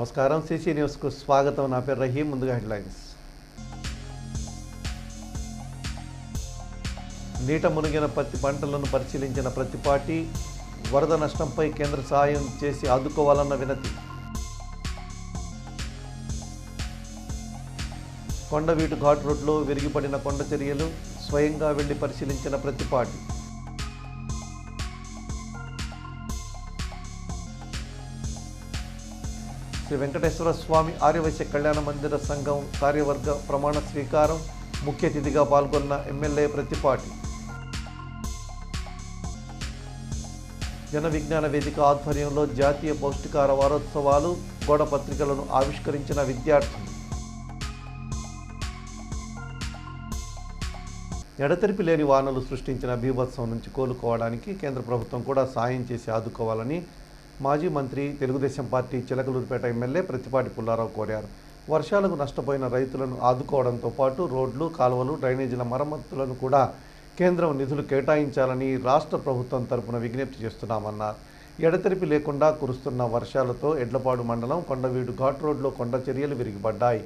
నమస్కారం. సిసి న్యూస్కు స్వాగతం. నా పేరు రహీం. ముందుగా హెడ్లైన్స్. నీట మునిగిన పత్తి పంటలను పరిశీలించిన ప్రతిపాటి, వరద నష్టంపై కేంద్ర సహాయం చేసి ఆదుకోవాలన్న వినతి. కొండవీటు ఘాట్ రోడ్లో విరిగిపడిన కొండ చర్యలు స్వయంగా వెళ్లి పరిశీలించిన ప్రతిపాటి. శ్రీ వెంకటేశ్వర స్వామి ఆర్యవైశ్య కళ్యాణ మందిర సంఘం కార్యవర్గ ప్రమాణ స్వీకారం. ముఖ్య అతిథిగా పాల్గొన్న ఎమ్మెల్యే ప్రతిపాటి. జన విజ్ఞాన వేదిక ఆధ్వర్యంలో జాతీయ పౌష్టికాహార వారోత్సవాలు, గోడ పత్రికలను ఆవిష్కరించిన విద్యార్థులు. ఎడతెరిపి లేని వానలు సృష్టించిన బీభత్సం నుంచి కోలుకోవడానికి కేంద్ర ప్రభుత్వం కూడా సాయం చేసి ఆదుకోవాలని మాజీ మంత్రి, తెలుగుదేశం పార్టీ చిలకలూరుపేట ఎమ్మెల్యే ప్రతిపాటి పుల్లారావు కోరారు. వర్షాలకు నష్టపోయిన రైతులను ఆదుకోవడంతో పాటు రోడ్లు, కాలువలు, డ్రైనేజీల మరమ్మతులను కూడా కేంద్రం నిధులు కేటాయించాలని రాష్ట్ర ప్రభుత్వం తరపున విజ్ఞప్తి చేస్తున్నామన్నారు. ఎడతెరిపి లేకుండా కురుస్తున్న వర్షాలతో ఎడ్లపాడు మండలం కొండవీడు ఘాట్ రోడ్లో కొండ చర్యలు విరిగిపడ్డాయి.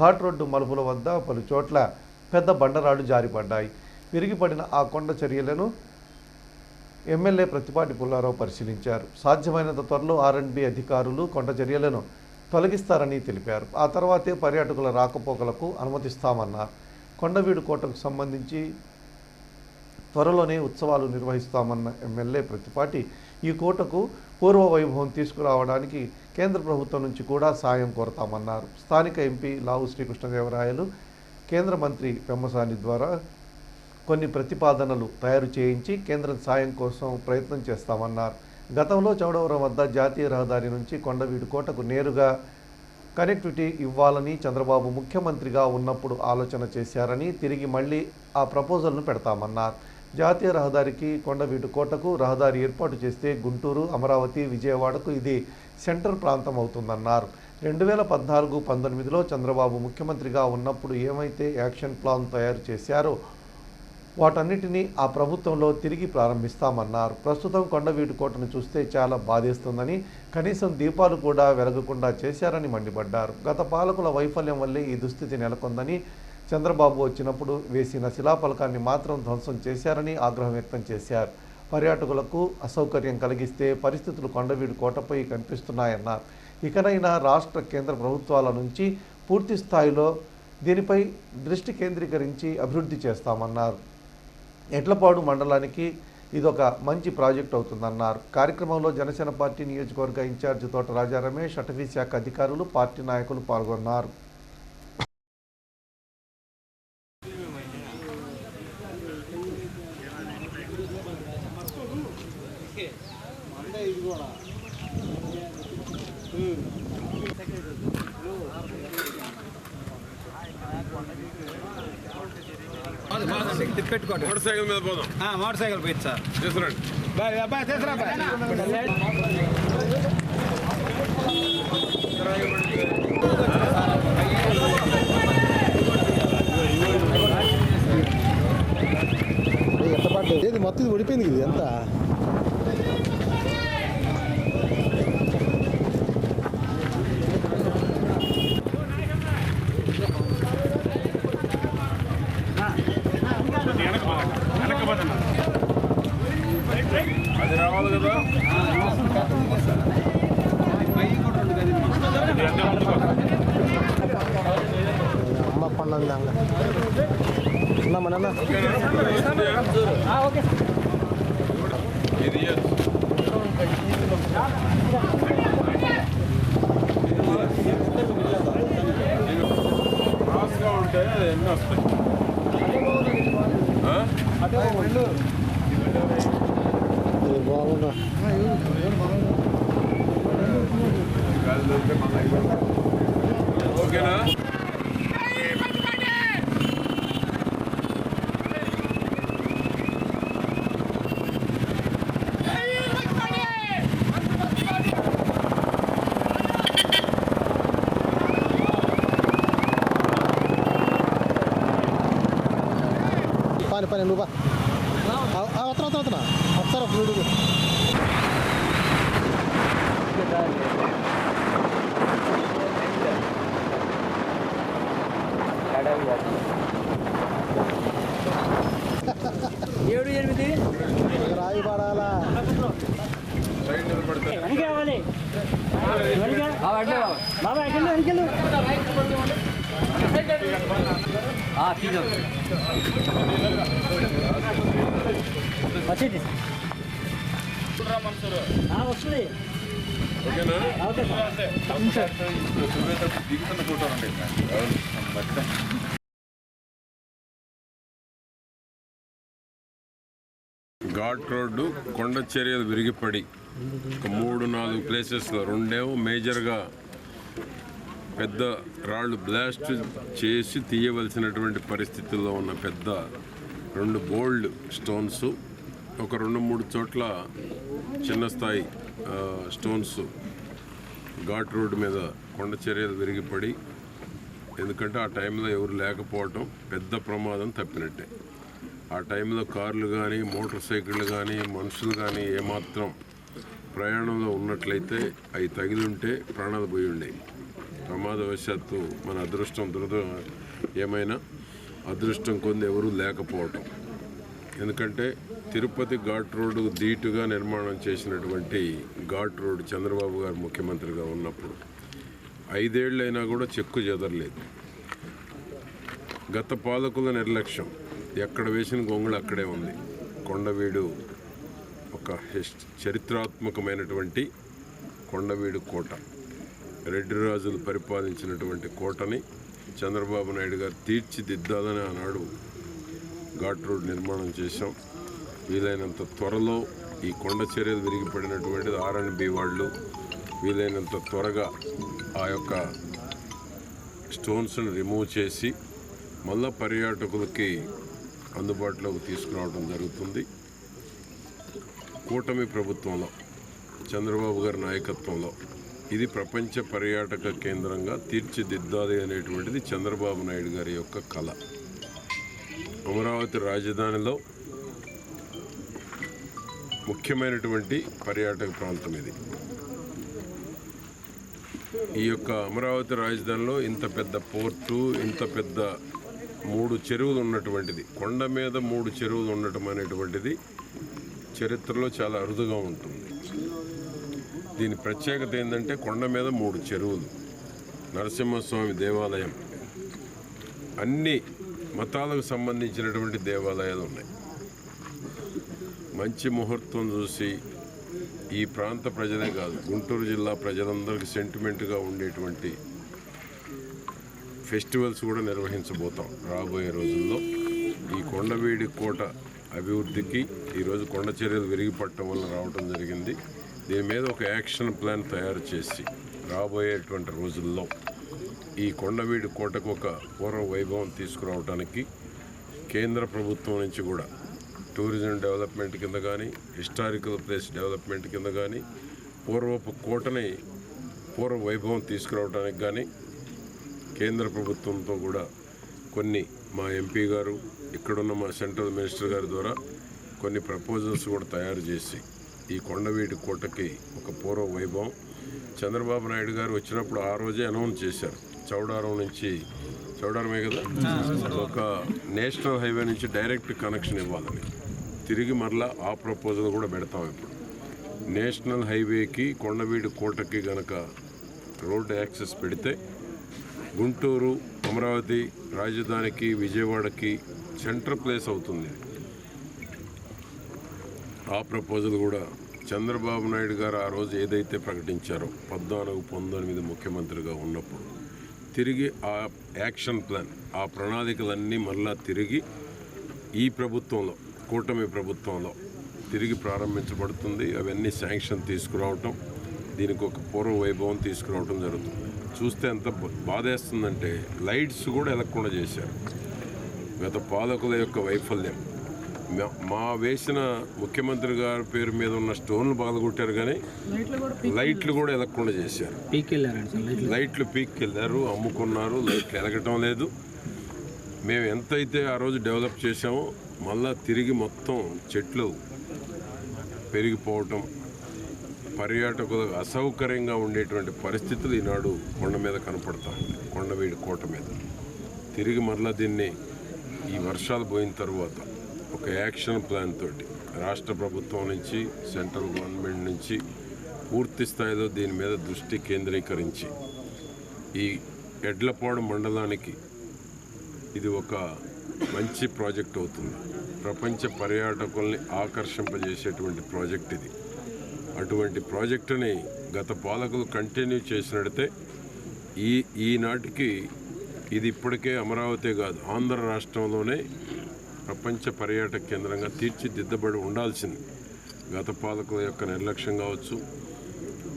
ఘాట్ రోడ్డు మలుపుల వద్ద పలు చోట్ల పెద్ద బండరాళ్లు జారిపడ్డాయి. విరిగిపడిన ఆ కొండ చర్యలను ఎమ్మెల్యే ప్రతిపాటి పుల్లారావు పరిశీలించారు. సాధ్యమైనంత త్వరలో R&B అధికారులు కొండ చర్యలను తొలగిస్తారని తెలిపారు. ఆ తర్వాతే పర్యాటకుల రాకపోకలకు అనుమతిస్తామన్నారు. కొండవీడు కోటకు సంబంధించి త్వరలోనే ఉత్సవాలు నిర్వహిస్తామన్న ఎమ్మెల్యే ప్రతిపాటి ఈ కోటకు పూర్వ వైభవం తీసుకురావడానికి కేంద్ర ప్రభుత్వం నుంచి కూడా సాయం కోరతామన్నారు. స్థానిక ఎంపీ లావు శ్రీకృష్ణదేవరాయలు కేంద్ర మంత్రి పెమ్మసాని ద్వారా కొన్ని ప్రతిపాదనలు తయారు చేయించి కేంద్రం సాయం కోసం ప్రయత్నం చేస్తామన్నారు. గతంలో చౌడవరం వద్ద జాతీయ రహదారి నుంచి కొండవీడు కోటకు నేరుగా కనెక్టివిటీ ఇవ్వాలని చంద్రబాబు ముఖ్యమంత్రిగా ఉన్నప్పుడు ఆలోచన చేశారని, తిరిగి మళ్ళీ ఆ ప్రపోజల్ను పెడతామన్నారు. జాతీయ రహదారికి కొండవీడు కోటకు రహదారి ఏర్పాటు చేస్తే గుంటూరు, అమరావతి, విజయవాడకు ఇది సెంటర్ ప్రాంతం అవుతుందన్నారు. 2014-19లో చంద్రబాబు ముఖ్యమంత్రిగా ఉన్నప్పుడు ఏమైతే యాక్షన్ ప్లాన్ తయారు చేశారో వాటన్నిటినీ ఆ ప్రభుత్వంలో తిరిగి ప్రారంభిస్తామన్నారు. ప్రస్తుతం కొండవీడు కోటను చూస్తే చాలా బాధేస్తుందని, కనీసం దీపాలు కూడా వెలగకుండా చేశారని మండిపడ్డారు. గత పాలకుల వైఫల్యం వల్లే ఈ దుస్థితి నెలకొందని, చంద్రబాబు వచ్చినప్పుడు వేసిన శిలాఫలకాన్ని మాత్రం ధ్వంసం చేశారని ఆగ్రహం వ్యక్తం చేశారు. పర్యాటకులకు అసౌకర్యం కలిగిస్తే పరిస్థితులు కొండవీడు కోటపై కనిపిస్తున్నాయన్నారు. ఇకనైనా రాష్ట్ర, కేంద్ర ప్రభుత్వాల నుంచి పూర్తి స్థాయిలో దీనిపై దృష్టి కేంద్రీకరించి అభివృద్ధి చేస్తామన్నారు. ఎడ్లపాడు మండలానికి ఇదొక మంచి ప్రాజెక్ట్ అవుతుందన్నారు. కార్యక్రమంలో జనసేన పార్టీ నియోజకవర్గ ఇన్ఛార్జి తోట రాజా రమేష్, అటవీ శాఖ అధికారులు, పార్టీ నాయకులు పాల్గొన్నారు. పెట్టుకోండి. మోటార్ సైకిల్ మీద పోదాం. మోటార్ సైకిల్ పోయింది సార్. తీసుకురండి. ఎంత పడ్డది? ఇది మొత్తం ఉడిపోయింది. ఇది ఎంత అది రావాలి కదా. అమ్మ పండుగ ఉన్నామన్నా. ఇది రాసుగా ఉంటే ఎన్ని వస్తాయి. బాగున్నా ఓకేనా? పని నువ్వు వస్తున్నా ఒకసారి వీడు వచ్చేది వస్తుంది ఓకేనా దిగుతున్న ఫోటో ఉంటాయి ఘాట్ రోడ్డు కొండ చర్యలు విరిగిపడి ఒక 3-4 ప్లేసెస్లో రెండేమో మేజర్గా పెద్ద రాళ్ళు బ్లాస్ట్ చేసి తీయవలసినటువంటి పరిస్థితుల్లో ఉన్న పెద్ద 2 బోల్డ్ స్టోన్స్ ఒక 2-3 చోట్ల చిన్న స్థాయి స్టోన్స్ ఘాట్ రోడ్డు మీద కొండ చర్యలు విరిగిపడి, ఎందుకంటే ఆ టైంలో ఎవరు లేకపోవటం పెద్ద ప్రమాదం తప్పినట్టే. ఆ టైంలో కార్లు కానీ మోటార్ సైకిళ్ళు కానీ మనుషులు కానీ ఏమాత్రం ప్రయాణంలో ఉన్నట్లయితే అవి తగిలింటే ప్రాణాలు పోయి ఉండేవి. ప్రమాదవశాత్తు మన అదృష్టం ఏమైనా అదృష్టం కొంది ఎవరూ లేకపోవటం. ఎందుకంటే తిరుపతి ఘాట్ రోడ్డు ధీటుగా నిర్మాణం చేసినటువంటి ఘాట్ రోడ్డు చంద్రబాబు గారు ముఖ్యమంత్రిగా ఉన్నప్పుడు 5 ఏళ్ళైనా కూడా చెక్కు చెదరలేదు. గత పాలకుల నిర్లక్ష్యం, ఎక్కడ వేసిన గొంగుళ అక్కడే ఉంది. కొండవీడు ఒక చరిత్రాత్మకమైనటువంటి కొండవీడు కోట, రెడ్డి రాజులు పరిపాలించినటువంటి కోటని చంద్రబాబు నాయుడు గారు తీర్చిదిద్దాలని ఆనాడు ఘాట్ రోడ్ నిర్మాణం చేశాం. వీలైనంత త్వరలో ఈ కొండ చర్యలు విరిగిపడినటువంటిది R&B వాళ్ళు వీలైనంత త్వరగా ఆ యొక్క స్టోన్స్ని రిమూవ్ చేసి మళ్ళా పర్యాటకులకి అందుబాటులోకి తీసుకురావడం జరుగుతుంది. కూటమి ప్రభుత్వంలో చంద్రబాబు గారి నాయకత్వంలో ఇది ప్రపంచ పర్యాటక కేంద్రంగా తీర్చిదిద్దాలి అనేటువంటిది చంద్రబాబు నాయుడు గారి యొక్క కళ. అమరావతి రాజధానిలో ముఖ్యమైనటువంటి పర్యాటక ప్రాంతం ఇది. ఈ యొక్క అమరావతి రాజధానిలో ఇంత పెద్ద పోర్టు, ఇంత పెద్ద 3 చెరువులు ఉన్నటువంటిది, కొండ మీద 3 చెరువులు ఉండటం అనేటువంటిది చరిత్రలో చాలా అరుదుగా ఉంటుంది. దీని ప్రత్యేకత ఏంటంటే కొండ మీద 3 చెరువులు, నరసింహస్వామి దేవాలయం, అన్ని మతాలకు సంబంధించినటువంటి దేవాలయాలు ఉన్నాయి. మంచి ముహూర్తం చూసి ఈ ప్రాంత ప్రజలే కాదు గుంటూరు జిల్లా ప్రజలందరికీ సెంటిమెంట్గా ఉండేటువంటి ఫెస్టివల్స్ కూడా నిర్వహించబోతాం రాబోయే రోజుల్లో. ఈ కొండవీడి కోట అభివృద్ధికి ఈరోజు కొండ చర్యలు విరిగిపడటం వల్ల రావడం జరిగింది. దీని మీద ఒక యాక్షన్ ప్లాన్ తయారు చేసి రాబోయేటువంటి రోజుల్లో ఈ కొండవీడి కోటకు ఒక పూర్వ వైభవం తీసుకురావడానికి కేంద్ర ప్రభుత్వం నుంచి కూడా టూరిజం డెవలప్మెంట్ కింద కానీ హిస్టారికల్ ప్లేస్ డెవలప్మెంట్ కింద కానీ పూర్వపు కోటని పూర్వ వైభవం తీసుకురావడానికి కానీ కేంద్ర ప్రభుత్వంతో కూడా కొన్ని మా ఎంపీ గారు ఇక్కడున్న మా సెంట్రల్ మినిస్టర్ గారి ద్వారా కొన్ని ప్రపోజల్స్ కూడా తయారు చేసి ఈ కొండవీటి కోటకి ఒక పూర్వ వైభవం చంద్రబాబు నాయుడు గారు వచ్చినప్పుడు ఆ రోజే అనౌన్స్ చేశారు. చౌడారమే కదా, ఒక నేషనల్ హైవే నుంచి డైరెక్ట్ కనెక్షన్ ఇవ్వాలని తిరిగి మరలా ఆ ప్రపోజల్ కూడా పెడతాం. ఇప్పుడు నేషనల్ హైవేకి కొండవీడి కోటకి గనక రోడ్ యాక్సెస్ పెడితే గుంటూరు, అమరావతి రాజధానికి, విజయవాడకి సెంటర్ ప్లేస్ అవుతుంది. ఆ ప్రపోజల్ కూడా చంద్రబాబు నాయుడు గారు ఆ రోజు ఏదైతే ప్రకటించారో 14-19 ముఖ్యమంత్రిగా ఉన్నప్పుడు తిరిగి ఆ యాక్షన్ ప్లాన్, ఆ ప్రణాళికలన్నీ మళ్ళా తిరిగి ఈ ప్రభుత్వంలో, కూటమి ప్రభుత్వంలో తిరిగి ప్రారంభించబడుతుంది. అవన్నీ శాంక్షన్ తీసుకురావటం, దీనికి ఒక పూర్వ వైభవం తీసుకురావటం జరుగుతుంది. చూస్తే ఎంత బాధేస్తుందంటే లైట్స్ కూడా ఎలక్కుండా చేశారు. గత పాలకుల యొక్క వైఫల్యం. మా వేసిన ముఖ్యమంత్రి గారి పేరు మీద ఉన్న స్టోన్లు బాధగొట్టారు కానీ లైట్లు కూడా ఎలక్కుండా చేశారు. లైట్లు పీక్కెళ్ళారు, అమ్ముకున్నారు. లైట్లు ఎలగటం లేదు. మేము ఎంతైతే ఆ రోజు డెవలప్ చేసామో మళ్ళా తిరిగి మొత్తం చెట్లు పెరిగిపోవటం, పర్యాటకులకు అసౌకర్యంగా ఉండేటువంటి పరిస్థితులు ఈనాడు కొండ మీద కనపడతా ఉంది. కొండవీడి కోట మీద తిరిగి మరలా దీన్ని ఈ వర్షాలు పోయిన తర్వాత ఒక యాక్షన్ ప్లాన్ తోటి రాష్ట్ర ప్రభుత్వం నుంచి, సెంట్రల్ గవర్నమెంట్ నుంచి పూర్తి స్థాయిలో దీని మీద దృష్టి కేంద్రీకరించి ఈ ఎడ్లపాడు మండలానికి ఇది ఒక మంచి ప్రాజెక్ట్ అవుతుంది. ప్రపంచ పర్యాటకుల్ని ఆకర్షింపజేసేటువంటి ప్రాజెక్ట్ ఇది. అటువంటి ప్రాజెక్టుని గత పాలకులు కంటిన్యూ చేసినట్టే ఈనాటికి ఇది ఇప్పటికే అమరావతి కాదు, ఆంధ్ర రాష్ట్రంలోనే ప్రపంచ పర్యాటక కేంద్రంగా తీర్చిదిద్దబడి ఉండాల్సింది. గత పాలకుల యొక్క నిర్లక్ష్యం కావచ్చు,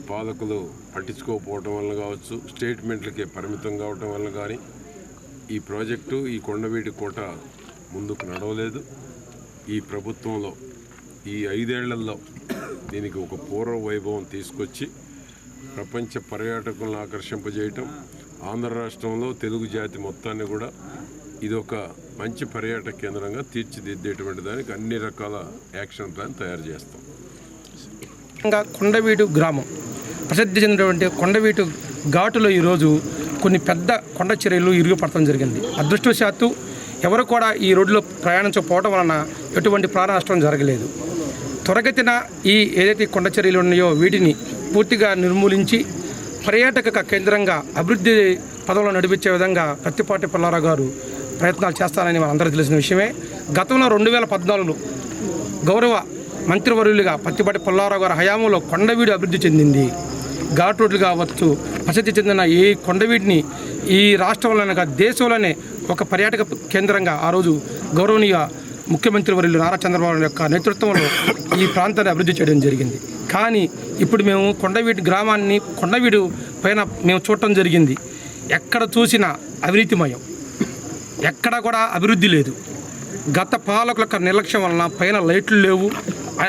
పాలకులు పట్టించుకోకపోవటం వల్ల కావచ్చు, స్టేట్మెంట్లకే పరిమితం కావటం వల్ల కానీ ఈ ప్రాజెక్టు, ఈ కొండవీటి కోట ముందుకు నడవలేదు. ఈ ప్రభుత్వంలో ఈ 5 ఏళ్లలో దీనికి ఒక పూర్వ వైభవం తీసుకొచ్చి ప్రపంచ పర్యాటకులను ఆకర్షింపజేయటం, ఆంధ్ర రాష్ట్రంలో తెలుగు జాతి మొత్తాన్ని కూడా ఇదొక మంచి పర్యాటక కేంద్రంగా తీర్చిదిద్దేటువంటి దానికి అన్ని రకాల యాక్షన్ ప్లాన్ తయారు చేస్తాం. కొండవీడు గ్రామం ప్రసిద్ధి చెందినటువంటి కొండవీటు ఘాటులో ఈరోజు కొన్ని పెద్ద కొండ చర్యలు ఇరుగుపడటం జరిగింది. అదృష్టవశాత్తు ఎవరు కూడా ఈ రోడ్లో ప్రయాణించకపోవడం వలన ఎటువంటి ప్రాణ నష్టం జరగలేదు. త్వరగతిన ఏదైతే కొండ చర్యలు ఉన్నాయో వీటిని పూర్తిగా నిర్మూలించి పర్యాటక కేంద్రంగా అభివృద్ధి పదంలో నడిపించే విధంగా ప్రత్తిపాటి పుల్లారావు గారు ప్రయత్నాలు చేస్తారని మనందరూ తెలిసిన విషయమే. గతంలో 2014లో గౌరవ మంత్రివర్యులుగా ప్రత్తిపాటి పుల్లారావు గారి హయాంలో కొండవీడు అభివృద్ధి చెందింది. ఘాట్ రోడ్లు కావచ్చు, ప్రసిద్ధి చెందిన ఈ కొండవీటిని ఈ రాష్ట్రంలోనే కాదు దేశంలోనే ఒక పర్యాటక కేంద్రంగా ఆ రోజు గౌరవనీయ ముఖ్యమంత్రి వర్యులు నారా చంద్రబాబు యొక్క నేతృత్వంలో ఈ ప్రాంతాన్ని అభివృద్ధి చేయడం జరిగింది. కానీ ఇప్పుడు మేము కొండవీటి గ్రామాన్ని కొండవీడు పైన మేము చూడటం జరిగింది. ఎక్కడ చూసినా అవినీతిమయం, ఎక్కడ కూడా అభివృద్ధి లేదు. గత పాలకుల యొక్క నిర్లక్ష్యం వలన పైన లైట్లు లేవు,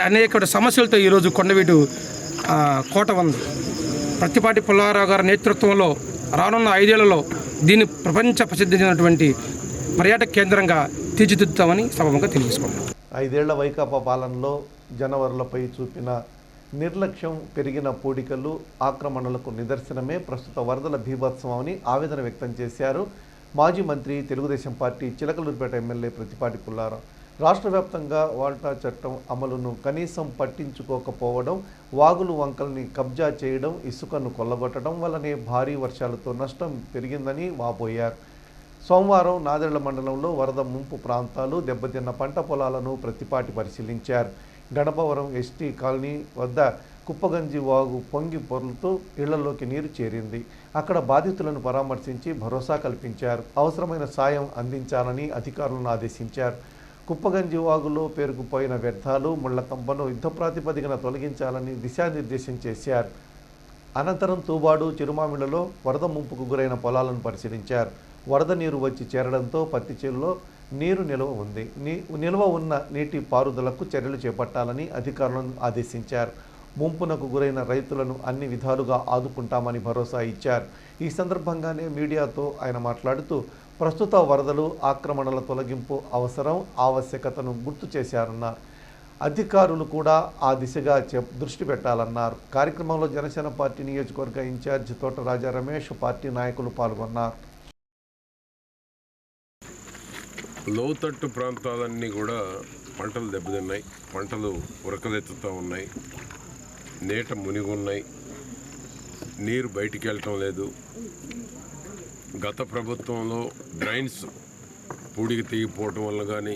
అనేక సమస్యలతో ఈరోజు కొండవీడు కోట ఉంది. ప్రత్తిపాటి పుల్లారావు గారి నేతృత్వంలో రానున్న 5 ఏళ్లలో దీన్ని ప్రపంచ ప్రసిద్ధి చెందినటువంటి పర్యాటక కేంద్రంగా తీర్చిదిద్దుతామని సభముగా తెలియజేసుకున్నాం. 5 ఏళ్ల వైకాపా పాలనలో జనవరులపై చూపిన నిర్లక్ష్యం, పెరిగిన పూడికలు, ఆక్రమణలకు నిదర్శనమే ప్రస్తుత వరదల బీభత్సమని ఆవేదన వ్యక్తం చేశారు మాజీ మంత్రి, తెలుగుదేశం పార్టీ చిలకలూరిపేట ఎమ్మెల్యే ప్రత్తిపాటి పుల్లారావు. రాష్ట్ర వ్యాప్తంగా వాల్టా చట్టం అమలును కనీసం పట్టించుకోకపోవడం, వాగులు వంకల్ని కబ్జా చేయడం, ఇసుకను కొల్లగొట్టడం వల్లనే భారీ వర్షాలతో నష్టం పెరిగిందని వాపోయారు. సోమవారం నాదెళ్ల మండలంలో వరద ముంపు ప్రాంతాలు, దెబ్బతిన్న పంట పొలాలను ప్రత్తిపాటి పరిశీలించారు. గణపవరం ఎస్టీ కాలనీ వద్ద కుప్పగంజి వాగు పొంగి పొర్లుతూ ఇళ్లలోకి నీరు చేరింది. అక్కడ బాధితులను పరామర్శించి భరోసా కల్పించారు. అవసరమైన సాయం అందించాలని అధికారులను ఆదేశించారు. కుప్పగంజి వాగులో పేరుకుపోయిన వ్యర్థాలు, ముళ్లకంపను యుద్ధ ప్రాతిపదికన తొలగించాలని దిశానిర్దేశం చేశారు. అనంతరం తూబాడు, చిరుమామిళ్లలో వరద ముంపుకు గురైన పొలాలను పరిశీలించారు. వరద నీరు వచ్చి చేరడంతో పత్తి చేనులో నీరు నిల్వ ఉంది. నిల్వ ఉన్న నీటి పారుదలకు చర్యలు చేపట్టాలని అధికారులను ఆదేశించారు. ముంపునకు గురైన రైతులను అన్ని విధాలుగా ఆదుకుంటామని భరోసా ఇచ్చారు. ఈ సందర్భంగానే మీడియాతో ఆయన మాట్లాడుతూ ప్రస్తుత వరదలు, ఆక్రమణల తొలగింపు అవసరం, ఆవశ్యకతను గుర్తు చేశారన్నారు. అధికారులు కూడా ఆ దిశగా దృష్టి పెట్టాలన్నారు. కార్యక్రమంలో జనసేన పార్టీ నియోజకవర్గ ఇన్ఛార్జ్ తోట రాజా రమేష్, పార్టీ నాయకులు పాల్గొన్నారు. లోతట్టు ప్రాంతాలన్నీ కూడా పంటలు దెబ్బతిన్నాయి, పంటలు ఉరకలెత్తుతూ ఉన్నాయి, నీట మునిగి ఉన్నాయి, నీరు బయటికి వెళ్ళటం లేదు. గత ప్రభుత్వంలో డ్రైన్స్ పూడికి తెగిపోవటం వల్ల కానీ,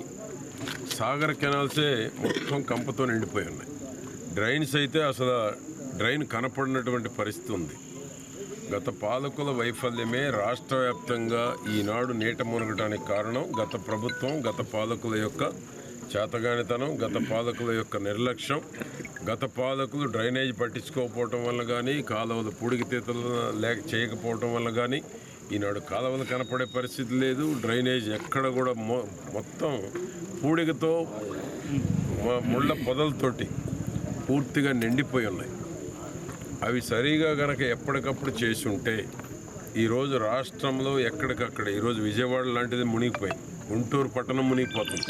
సాగర్ కెనాల్సే మొత్తం కంపతో నిండిపోయి ఉన్నాయి. డ్రైన్స్ అయితే అసలు డ్రైన్ కనపడినటువంటి పరిస్థితి ఉంది. గత పాలకుల వైఫల్యమే రాష్ట్ర వ్యాప్తంగా ఈనాడు నీట మునగడానికి కారణం. గత ప్రభుత్వం, గత పాలకుల యొక్క చేతగానితనం, గత పాలకుల యొక్క నిర్లక్ష్యం, గత పాలకులు డ్రైనేజ్ పట్టించుకోకపోవటం వల్ల కానీ, కాలువలు పూడికి తీతలు చేయకపోవటం వల్ల కానీ ఈనాడు కాలువలు కనపడే పరిస్థితి లేదు. డ్రైనేజ్ ఎక్కడ కూడా మొత్తం పూడికతో, ముళ్ళ పొదలతోటి పూర్తిగా నిండిపోయి ఉన్నాయి. అవి సరిగా కనుక ఎప్పటికప్పుడు చేసి ఉంటే ఈరోజు రాష్ట్రంలో ఎక్కడికక్కడ, ఈరోజు విజయవాడ లాంటిది మునిగిపోయింది, గుంటూరు పట్టణం మునిగిపోతుంది,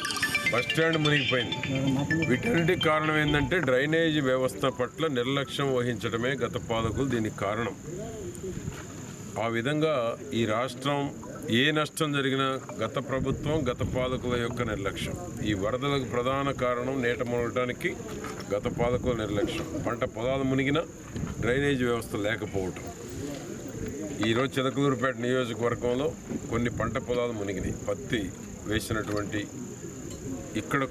బస్టాండ్ మునిగిపోయింది. వీటన్నిటికి కారణం ఏంటంటే డ్రైనేజీ వ్యవస్థ పట్ల నిర్లక్ష్యం వహించడమే గత పాలకులు దీనికి కారణం. ఆ విధంగా ఈ రాష్ట్రం ఏ నష్టం జరిగినా గత ప్రభుత్వం గత పాలకుల యొక్క నిర్లక్ష్యం. ఈ వరదలకు ప్రధాన కారణం నీట మునగటానికి గత పాలకుల నిర్లక్ష్యం. పంట పొలాలు మునిగిన డ్రైనేజ్ వ్యవస్థ లేకపోవటం. ఈరోజు చిలకలూరుపేట నియోజకవర్గంలో కొన్ని పంట పొలాలు మునిగినాయి. పత్తి వేసినటువంటి ఇక్కడ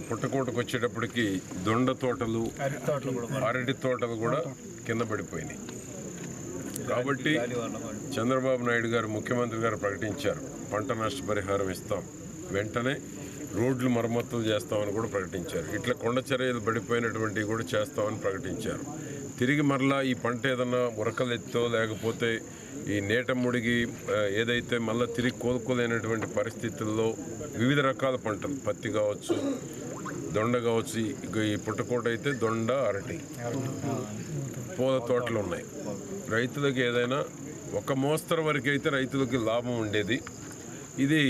పుట్టకోటకు వచ్చేటప్పటికి దొండ తోటలు, అరటి తోటలు కూడా కింద పడిపోయినాయి. కాబట్టి చంద్రబాబు నాయుడు గారు, ముఖ్యమంత్రి గారు ప్రకటించారు, పంట నష్టపరిహారం ఇస్తాం, వెంటనే రోడ్లు మరమ్మతులు చేస్తామని కూడా ప్రకటించారు. ఇట్లా కొండ చర్యలు పడిపోయినటువంటివి కూడా చేస్తామని ప్రకటించారు. తిరిగి మరలా ఈ పంట ఏదన్నా ఉరకలెత్తో లేకపోతే ఈ నీట ముడిగి ఏదైతే మళ్ళీ తిరిగి కోలుకోలేనటువంటి పరిస్థితుల్లో వివిధ రకాల పంటలు, పత్తి కావచ్చు, దొండ కావచ్చు, ఈ పుట్టకోట అయితే దొండ, అరటి, పూల తోటలు ఉన్నాయి. రైతులకు ఏదైనా ఒక మోస్తరు వరకు అయితే రైతులకి లాభం ఉండేది. ఇది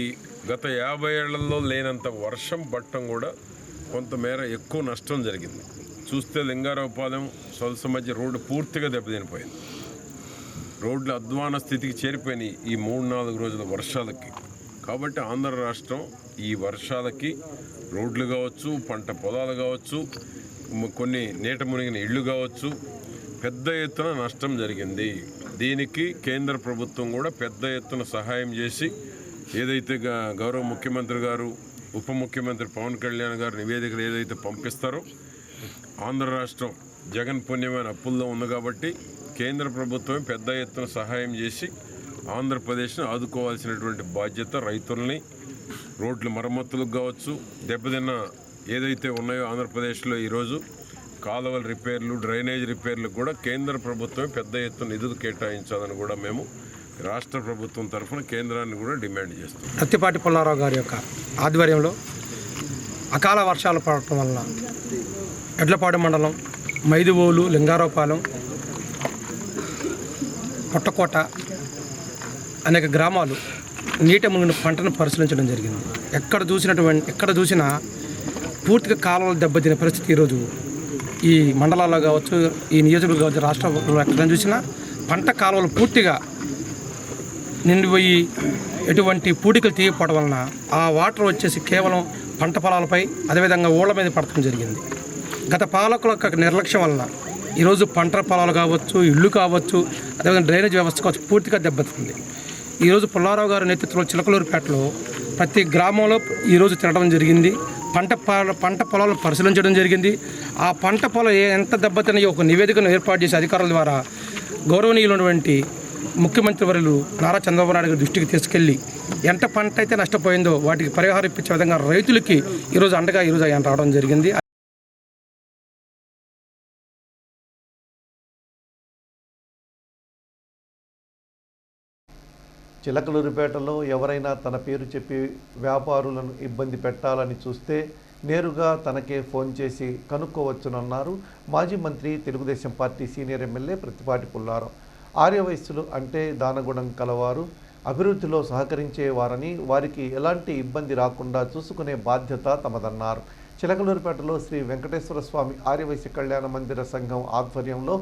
గత 50 ఏళ్లలో లేనంత వర్షం పట్టడం కూడా కొంతమేర ఎక్కువ నష్టం జరిగింది. చూస్తే లింగారావుపాలెం సొలస మధ్య రోడ్డు పూర్తిగా దెబ్బతినిపోయింది. రోడ్లు అధ్వాన స్థితికి చేరిపోయినాయి ఈ 3-4 రోజుల వర్షాలకి. కాబట్టి ఆంధ్ర రాష్ట్రం ఈ వర్షాలకి రోడ్లు కావచ్చు, పంట పొలాలు కావచ్చు, కొన్ని నీట మునిగిన ఇళ్ళు కావచ్చు, పెద్ద ఎత్తున నష్టం జరిగింది. దీనికి కేంద్ర ప్రభుత్వం కూడా పెద్ద ఎత్తున సహాయం చేసి, ఏదైతే గౌరవ ముఖ్యమంత్రి గారు, ఉప ముఖ్యమంత్రి పవన్ కళ్యాణ్ గారు నివేదికలు ఏదైతే పంపిస్తారో, ఆంధ్ర రాష్ట్రం జగన్ పుణ్యమైన అప్పుల్లో ఉంది కాబట్టి కేంద్ర ప్రభుత్వం పెద్ద ఎత్తున సహాయం చేసి ఆంధ్రప్రదేశ్ను ఆదుకోవాల్సినటువంటి బాధ్యత రైతుల్ని, రోడ్ల మరమ్మతులకు కావచ్చు, దెబ్బతిన్న ఏదైతే ఉన్నాయో ఆంధ్రప్రదేశ్లో ఈరోజు కాలువల రిపేర్లు, డ్రైనేజ్ రిపేర్లకు కూడా కేంద్ర ప్రభుత్వం పెద్ద ఎత్తున నిధులు కేటాయించాలని కూడా మేము రాష్ట్ర ప్రభుత్వం తరఫున కేంద్రాన్ని కూడా డిమాండ్ చేస్తాం. ప్రత్తిపాటి పుల్లారావు గారి యొక్క ఆధ్వర్యంలో అకాల వర్షాలు పడటం వలన ఎడ్లపాడు మండలం, మైదువోలు, లింగారావుపాలెం, పుట్టకోట అనేక గ్రామాలు నీట మునిగిన పంటను పరిశీలించడం జరిగింది. ఎక్కడ చూసినా పూర్తిగా కాలువలు దెబ్బతిన పరిస్థితి ఈరోజు ఈ మండలాల్లో కావచ్చు, ఈ నియోజకవర్గం కావచ్చు, రాష్ట్రంలో ఎక్కడ చూసినా పంట కాలువలు పూర్తిగా నిండిపోయి ఎటువంటి పూడికలు తీయకపోవడం వలన ఆ వాటర్ వచ్చేసి కేవలం పంట పొలాలపై, అదేవిధంగా ఊళ్ళ మీద పడటం జరిగింది. గత పాలకుల యొక్క నిర్లక్ష్యం వలన ఈరోజు పంట పొలాలు కావచ్చు, ఇళ్ళు కావచ్చు, అదేవిధంగా డ్రైనేజ్ వ్యవస్థ కావచ్చు పూర్తిగా దెబ్బతింది. ఈరోజు పుల్లారావు గారి నేతృత్వంలో చిలకలూరుపేటలో ప్రతి గ్రామంలో ఈరోజు తినడం జరిగింది. పంట పొలాలను పరిశీలించడం జరిగింది. ఆ పంట పొలం ఎంత దెబ్బతిన్నాయో ఒక నివేదికను ఏర్పాటు చేసి అధికారుల ద్వారా గౌరవనీయులైనటువంటి ముఖ్యమంత్రి వర్యులు నారా చంద్రబాబు నాయుడు గారి దృష్టికి తీసుకెళ్లి ఎంత పంట అయితే నష్టపోయిందో వాటికి పరిహారం ఇప్పించే విధంగా రైతులకి ఈరోజు అండగా ఆయన రావడం జరిగింది. చిలకలూరిపేటలో ఎవరైనా తన పేరు చెప్పి వ్యాపారులను ఇబ్బంది పెట్టాలని చూస్తే నేరుగా తనకే ఫోన్ చేసి కనుక్కోవచ్చునన్నారు మాజీ మంత్రి, Telugu Desam party senior MLA Prathipati Pullarao. ఆర్యవైశ్యులు అంటే దానగుణం కలవారు, అభివృద్ధిలో సహకరించేవారని, వారికి ఎలాంటి ఇబ్బంది రాకుండా చూసుకునే బాధ్యత తమదన్నారు. చిలకలూరిపేటలో శ్రీ వెంకటేశ్వర స్వామి ఆర్యవైశ్య కళ్యాణ మందిర సంఘం ఆధ్వర్యంలో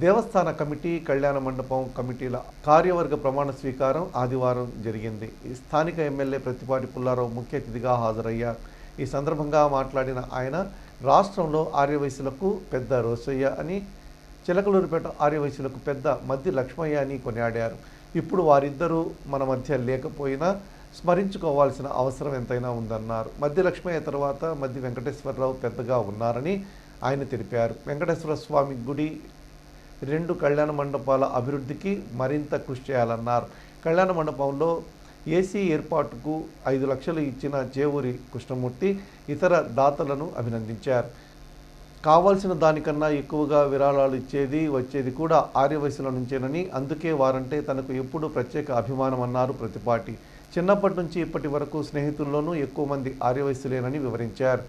దేవస్థాన కమిటీ, కళ్యాణ మండపం కమిటీల కార్యవర్గ ప్రమాణ స్వీకారం ఆదివారం జరిగింది. ఈ స్థానిక ఎమ్మెల్యే ప్రత్తిపాటి పుల్లారావు ముఖ్య అతిథిగా హాజరయ్యారు. ఈ సందర్భంగా మాట్లాడిన ఆయన రాష్ట్రంలో ఆర్యవైశ్యులకు పెద్ద రోసయ్య అని, చిలకలూరిపేట ఆర్యవైశ్యులకు పెద్ద మద్ది లక్ష్మయ్య అని కొనియాడారు. ఇప్పుడు వారిద్దరూ మన మధ్య లేకపోయినా స్మరించుకోవాల్సిన అవసరం ఎంతైనా ఉందన్నారు. మద్ది లక్ష్మయ్య తర్వాత మద్ది వెంకటేశ్వరరావు పెద్దగా ఉన్నారని ఆయన తెలిపారు. వెంకటేశ్వర స్వామి గుడి, 2 కళ్యాణ మండపాల అభివృద్ధికి మరింత కృషి చేయాలన్నారు. కళ్యాణ మండపంలో ఏసీ ఏర్పాటుకు 5 లక్షలు ఇచ్చిన చేవూరి కృష్ణమూర్తి ఇతర దాతలను అభినందించారు. కావాల్సిన దానికన్నా ఎక్కువగా విరాళాలు ఇచ్చేది వచ్చేది కూడా ఆర్యవైశ్యుల నుంచేనని, అందుకే వారంటే తనకు ఎప్పుడూ ప్రత్యేక అభిమానం అన్నారు ప్రతిపాటి. చిన్నప్పటి నుంచి ఇప్పటి వరకు స్నేహితుల్లోనూ ఎక్కువ మంది ఆర్యవైశ్యులేనని వివరించారు.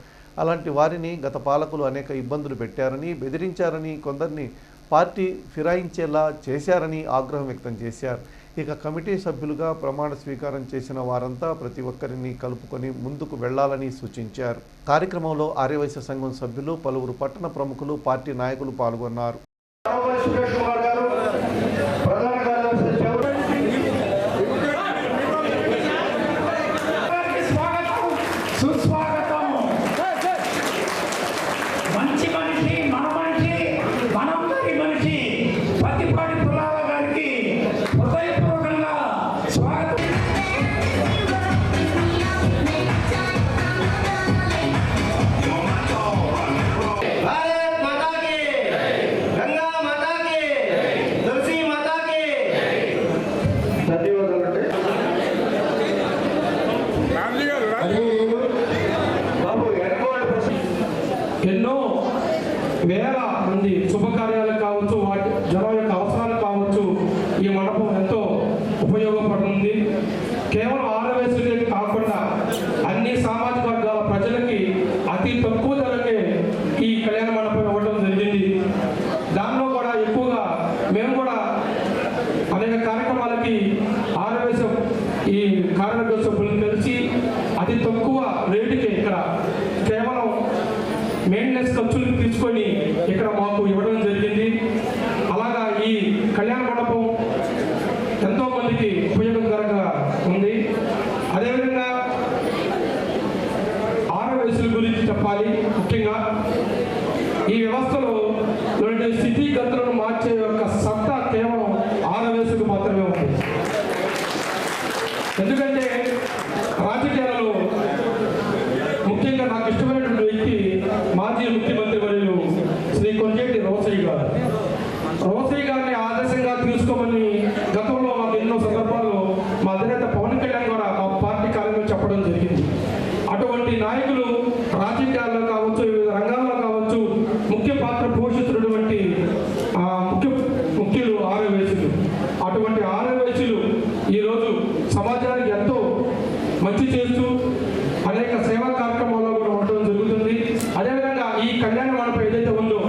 అలాంటి వారిని గత పాలకులు అనేక ఇబ్బందులు పెట్టారని, బెదిరించారని, కొందరిని పార్టీ ఫిరాయించేలా చేశారని ఆగ్రహం వ్యక్తం చేశారు. ఇక కమిటీ సభ్యులుగా ప్రమాణ స్వీకారం చేసిన వారంతా ప్రతి ఒక్కరిని కలుపుకొని ముందుకు వెళ్లాలని సూచించారు. కార్యక్రమంలో ఆర్యవైశ్య సంఘం సభ్యులు, పలువురు పట్టణ ప్రముఖులు, పార్టీ నాయకులు పాల్గొన్నారు. కుటుంబ సభ్యులను కలిసి అతి తక్కువ రేటుకి ఇక్కడ కేవలం మెయింటెనెన్స్ ఖర్చులు తీసుకొని ఇక్కడ మాకు ఇవ్వడం జరిగింది. అలాగా ఈ కళ్యాణ మండపం ఎంతో మందికి ఉపయోగకరంగా ఉంది. అదేవిధంగా ఆరవేసుల గురించి చెప్పాలి. ముఖ్యంగా ఈ వ్యవస్థలో స్థితిగతులను మార్చే యొక్క సత్తా కేవలం ఆరవేసుకు మాత్రమే ఉంది. ఎందుకంటే రాజకీయాలలో ముఖ్యంగా నాకు ఇష్టమైనటువంటి వ్యక్తి మాజీ ముఖ్యమంత్రి వర్యులు శ్రీ కొంజేటి రోసయ్య గారు. రోసయ్య గారిని ఆదర్శంగా తీసుకోమని గతంలో మాకు ఎన్నో సందర్భాల్లో మా అధినేత పవన్ కళ్యాణ్ ద్వారా మా పార్టీ కార్యక్రమం చెప్పడం జరిగింది. అటువంటి నాయకులు రాజకీయాల్లో కావచ్చు, వివిధ రంగాల్లో కావచ్చు ముఖ్య పాత్ర పోషిస్తున్నటువంటి ముఖ్యులు ఆరవేసులు. అటువంటి ఆరవేసులు ఈరోజు సమాజానికి ఎంతో మంచి చేస్తూ అనేక సేవా కార్యక్రమాల్లో కూడా ఉండడం జరుగుతుంది. అదేవిధంగా ఈ కళ్యాణ మండపం ఏదైతే ఉందో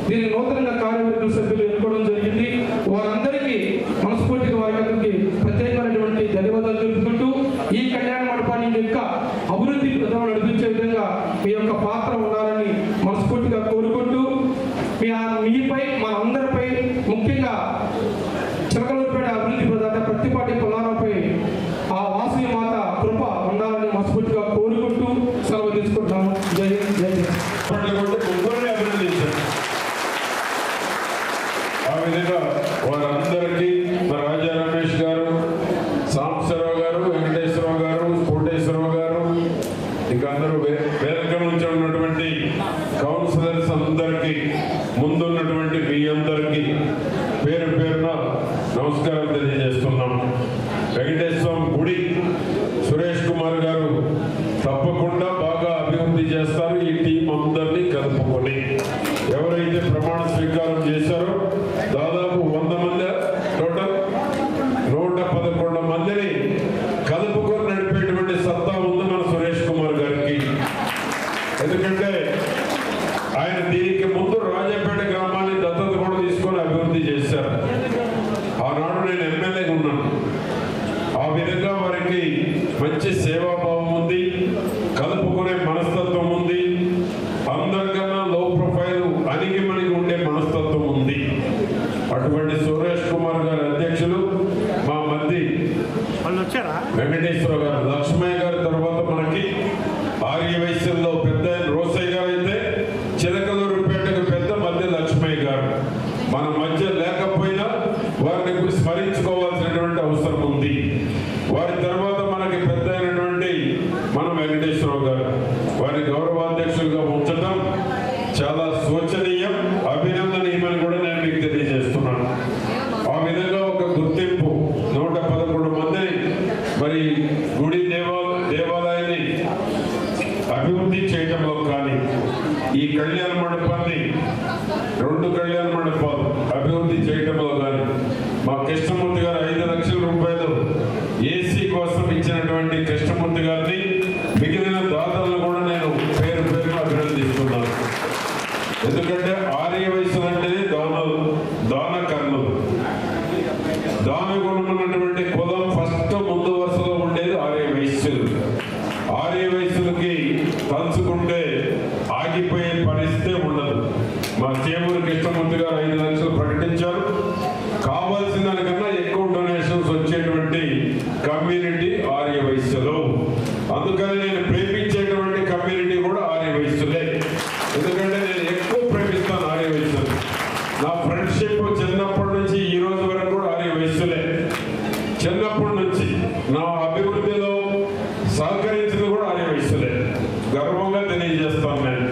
దీన్ని నూతనంగా కార్యవర్గ సభ్యులు ఎన్నుకోవడం జరిగింది. వారందరికీ మనస్ఫూర్తిగా వారికి ప్రత్యేకమైనటువంటి ధన్యవాదాలు తెలుపుకుంటూ ఈ కళ్యాణ మండపాన్ని ఇంకా అభివృద్ధి ప్రధానం నడిపించే విధంగా మీ యొక్క పాత్ర ఉండాలని మనస్ఫూర్తిగా కోరుకుంటూ మీపై మన అందరిపై ముఖ్యంగా చిలకలూరుపేట అభివృద్ధి ప్రదాత ప్రత్తిపాటి పుల్లారావుపై ఆ వాసవి మాత కృప ఉండాలని మనస్ఫూర్తిగా కోరుకుంటూ సెలవు తీసుకుంటాను. జై హింద్, జై హింద్. ఆ విధంగా వారందరికీ రాజా రమేష్ గారు, సాంబశివరావు గారు, వెంకటేశ్వరరావు గారు, కోటేశ్వరరావు గారు, ఇంకా అందరూ వేదిక నుంచి ఉన్నటువంటి కౌన్సిలర్స్ అందరికీ, ముందున్నటువంటి మీ అందరికీ పేరు పేరున నమస్కారం తెలియజేస్తున్నాం. వెంకటేశ్వర గుడి సురేష్ కుమార్ గారు తప్పకుండా బాగా అభివృద్ధి చేస్తారు. ఈ టీం అందరినీ కలుపుకొని ఎవరైతే ప్రమాణ స్వీకారం చేశారో దాదాపు 100 మంది, టోటల్ 111 మందిని కలుపుకొని నడిపేటువంటి సత్తా ఉంది మన సురేష్ కుమార్ గారికి. ఎందుకంటే ఆయన దీనికి ముందు రాజపేట గ్రామాన్ని దత్తత కూడా తీసుకొని అభివృద్ధి చేశారు. ఆనాడు నేను ఎమ్మెల్యేగా ఉన్నాను. ఆ విధంగా వారికి మంచి సేవాభావం ఉంది, కలుపుకునే మనస్తత్వం ఉంది, అందరికన్నా లో ప్రొఫైల్ అణిగిమణిగి ఉండే మనస్తత్వం ఉంది. అటువంటి సురేష్ కుమార్ గారి అధ్యక్షులు మా మధ్య వెంకటేశ్వర గారు, లక్ష్మయ్య గారి తర్వాత మనకి ఆర్యవైశ్యంలో పెద్ద రోసయ్య గారు అయితే చిలకలూరుపేటకు పెద్ద మధ్య లక్ష్మయ్య గారు. మన మధ్య లేకపోయినా వారిని స్మరించుకోవాల్సినటువంటి అవసరం ఉంది. వారి తర్వాత మనకి పెద్ద అయినటువంటి మన వెంకటేశ్వరరావు గారు, వారి గౌరవాధ్యక్షులుగా ఉంచడం చాలా శోచనీయం, అభినందనీయమని కూడా నేను మీకు తెలియజేస్తున్నాను. ఆ విధంగా ఒక గుర్తింపు 111 మందిని మరి గుడి దేవాలయాన్ని అభివృద్ధి చేయడంలో కానీ, ఈ కళ్యాణ మండపాన్ని 2 కళ్యాణ మండపాలు అభివృద్ధి చేయడంలో కానీ, మా కృష్ణమూర్తి గారు 5 లక్షల రూపాయలు ఏసీ కోసం ఇచ్చినటువంటి కృష్ణమూర్తి గారిని, మిగిలిన దాతలను కూడా నేను పేరు పేరున అభినందిస్తున్నాను. ఎందుకంటే ఆర్య వయసులు అంటేనే దాన కర్మలు, దాన గుణం ఉన్నటువంటి కులం ఫస్ట్ ముందు వరుసలో ఉండేది ఆర్య వయస్సులు. ఆర్య వయస్సులకి తలుచుకుంటే ఆగిపోయే పరిస్థితే ఉండదు. మా చేమూరు కృష్ణమూర్తి గారు 5 లక్షలు ప్రకటించారు. కావాల్సిన దానికన్నా ఎక్కువ డొనేషన్స్ వచ్చేటువంటి కమ్యూనిటీ ఆర్య వయస్సులు. అందుకని నేను ప్రేమించేటువంటి కమ్యూనిటీ కూడా ఆర్య వయస్సులే. ఎందుకంటే నేను ఎక్కువ ప్రేమిస్తాను ఆర్య వయస్సులు. నా ఫ్రెండ్షిప్ చిన్నప్పటి నుంచి ఈ రోజు వరకు కూడా ఆర్య వయస్సులే. చిన్నప్పటి నుంచి నా అభివృద్ధిలో సహకరించింది కూడా ఆర్య వయస్సులే. గర్వంగా తెలియజేస్తాను. నేను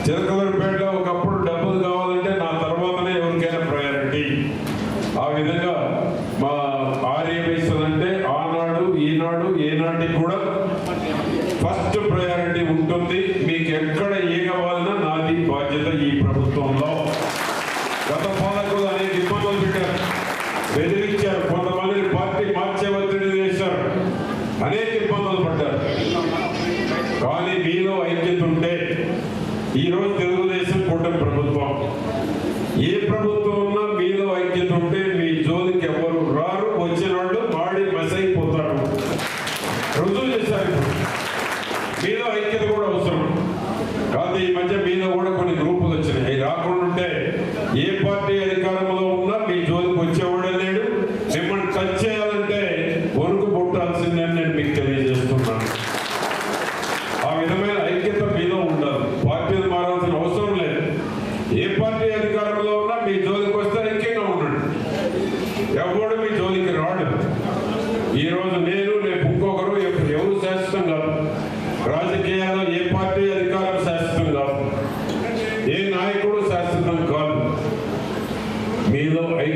చిలకలూరుపేటలో ఒకప్పుడు డబ్బులు కావాలంటే నా తర్వాతనే ఎవరికైనా ప్రయారిటీ. ఆ విధంగా మా ఆర్య వయస్సులు అంటే ఆనాడు, ఈనాడు, ఏనాటికి కూడా ఫస్ట్ ప్రయారిటీ ఉంటుంది. మీకు ఎక్కడ ఏ కావాలన్నా నాది బాధ్యత ఈ ప్రభుత్వంలో. గత పాలకులు అనేక ఇబ్బందులు పెట్టారు, బెదిరించారు, కొంతమందిని పార్టీ మార్చే ఒత్తిడి చేశారు, అనేక ఇబ్బందులు పడ్డారు. కానీ మీలో ఐక్యత ఉంటే ఈరోజు తెలుగుదేశం కూటమి ప్రభుత్వం, ఏ ప్రభుత్వం ఉన్నా మీలో ఐక్యత ఉంటే మీ జోలికి ఎవరు రారు. వచ్చిన వాళ్ళు మాడి మసైపోతారు.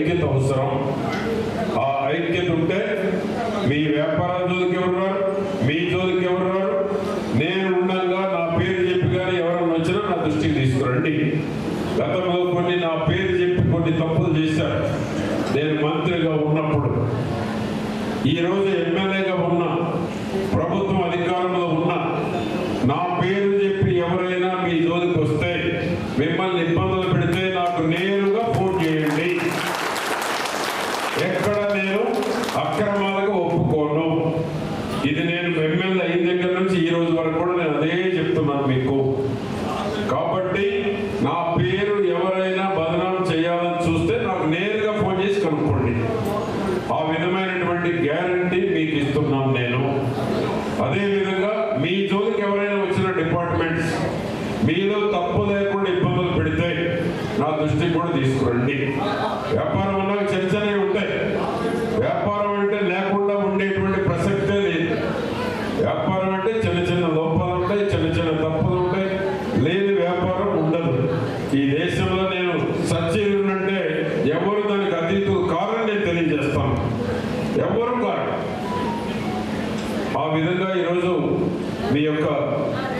ఐక్యత అవసరం. ఆ ఐక్యత ఉంటే మీ వ్యాపారాల జోలికి ఎవరు రారు, మీ జోలికి ఎవరు రారు. నేను ఉండగా నా పేరు చెప్పి కానీ ఎవరైనా వచ్చినా నా దృష్టికి తీసుకురండి. గతంలో కొన్ని నా పేరు చెప్పి కొన్ని తప్పులు చేశారు. నేను మంత్రిగా ఉన్నప్పుడు, ఈరోజు ఎమ్మెల్యేగా ఉన్నా, ప్రభుత్వం అధికారంలో ఉన్నా, నా పేరు చెప్పి ఎవరైనా మీ జోలికి వస్తే, మిమ్మల్ని ఇబ్బందులు పెడితే నాకు నేరుగా ఫోన్ చేయండి. ఎక్కడ నేను అక్రమాలకు ఒప్పుకోను. ఇది నేను ఎమ్మెల్యే అయిన దగ్గర నుంచి ఈ రోజు వరకు కూడా నేను అదే చెప్తున్నాను మీకు. కాబట్టి నా పేరు ఎవరైనా బదనాం చేయాలని చూస్తే నాకు నేరుగా ఫోన్ చేసి కనుక్కోండి. ఆ విధమైనటువంటి గ్యారంటీ మీకు ఇస్తున్నాను నేను. అదేవిధంగా మీ జోలికి ఎవరైనా వచ్చిన డిపార్ట్మెంట్స్ మీలో తప్పు లేకుండా ఇబ్బందులు పెడితే నా దృష్టికి కూడా తీసుకురండి. వ్యాపారం అన్నాక చిన్న చిన్నవి ఉంటాయి. వ్యాపారం అంటే లేకుండా ఉండేటువంటి ప్రసక్తే లేదు. వ్యాపారం అంటే చిన్న చిన్న లోపాలు ఉంటాయి, చిన్న చిన్న తప్పులు ఉంటాయి. లేని వ్యాపారం ఉండదు. ఈ దేశంలో నేను సత్యులుంటే ఎవరు దానికి అతీతులు కారని నేను తెలియజేస్తాను. ఎవరు కారు. ఆ విధంగా ఈరోజు మీ యొక్క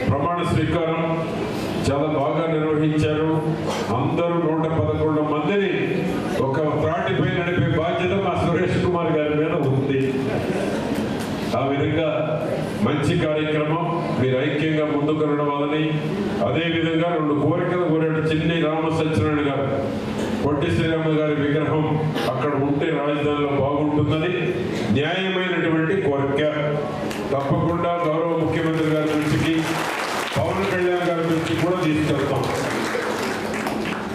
ప్రమాణ స్వీకారం చాలా బాగా నిర్వహించారు. అందరూ 111 మందిని ఒక త్రాటిపై నడిపే బాధ్యత మా సురేష్ కుమార్ గారి మీద ఉంది. ఆ విధంగా మంచి కార్యక్రమం. మీరు ఐక్యంగా ముందుకు నడవాలని, అదేవిధంగా 2 కోరికలు కోరేట చిన్ని రామ సత్యనారాయణ గారు, పొట్టి శ్రీరాములు గారి విగ్రహం అక్కడ ఉంటే రాజధానిలో బాగుంటుందని న్యాయమైనటువంటి కోరిక. తప్పకుండా గౌరవ ముఖ్యమంత్రి గారి దృష్టికి, పవన్ కళ్యాణ్ గారి దృష్టికి కూడా తీసుకెళ్తాం.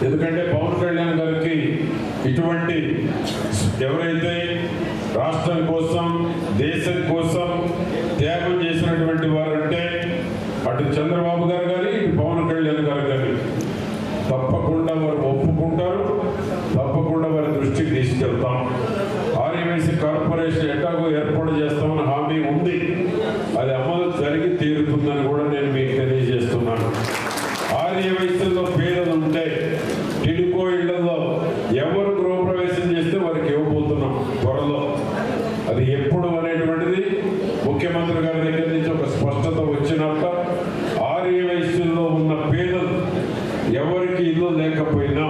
ఎందుకంటే పవన్ కళ్యాణ్ గారికి ఇటువంటి ఎవరైతే రాష్ట్రం కోసం, దేశం కోసం త్యాగం చేసినటువంటి వారంటే అటు చంద్రబాబు గారు కానీ, ఇటు పవన్ కళ్యాణ్ గారు కానీ తప్పకుండా వారు ఒప్పుకుంటారు. తప్పకుండా వారి దృష్టికి తీసుకెళ్తాం. ఆర్యవైశ్య కార్పొరేషన్ ఎట్లాగో ఏర్పాటు చేస్తామని హామీ ఉంది. అది అమలు జరిగి తీరుతుందని కూడా నేను మీకు తెలియజేస్తున్నాను. ఆర్యవైశ్యంలో పేదలు ఉంటే టిడ్కో ఇళ్లలో ఎవరు గృహప్రవేశం చేస్తే వారికి ఇవ్వబోతున్నాం త్వరలో. అది ఎప్పుడు అనేటువంటిది ముఖ్యమంత్రి గారి దగ్గర నుంచి ఒక స్పష్టత వచ్చినాక ఆర్యవైశ్యంలో ఉన్న పేదలు ఎవరికి ఇల్లు లేకపోయినా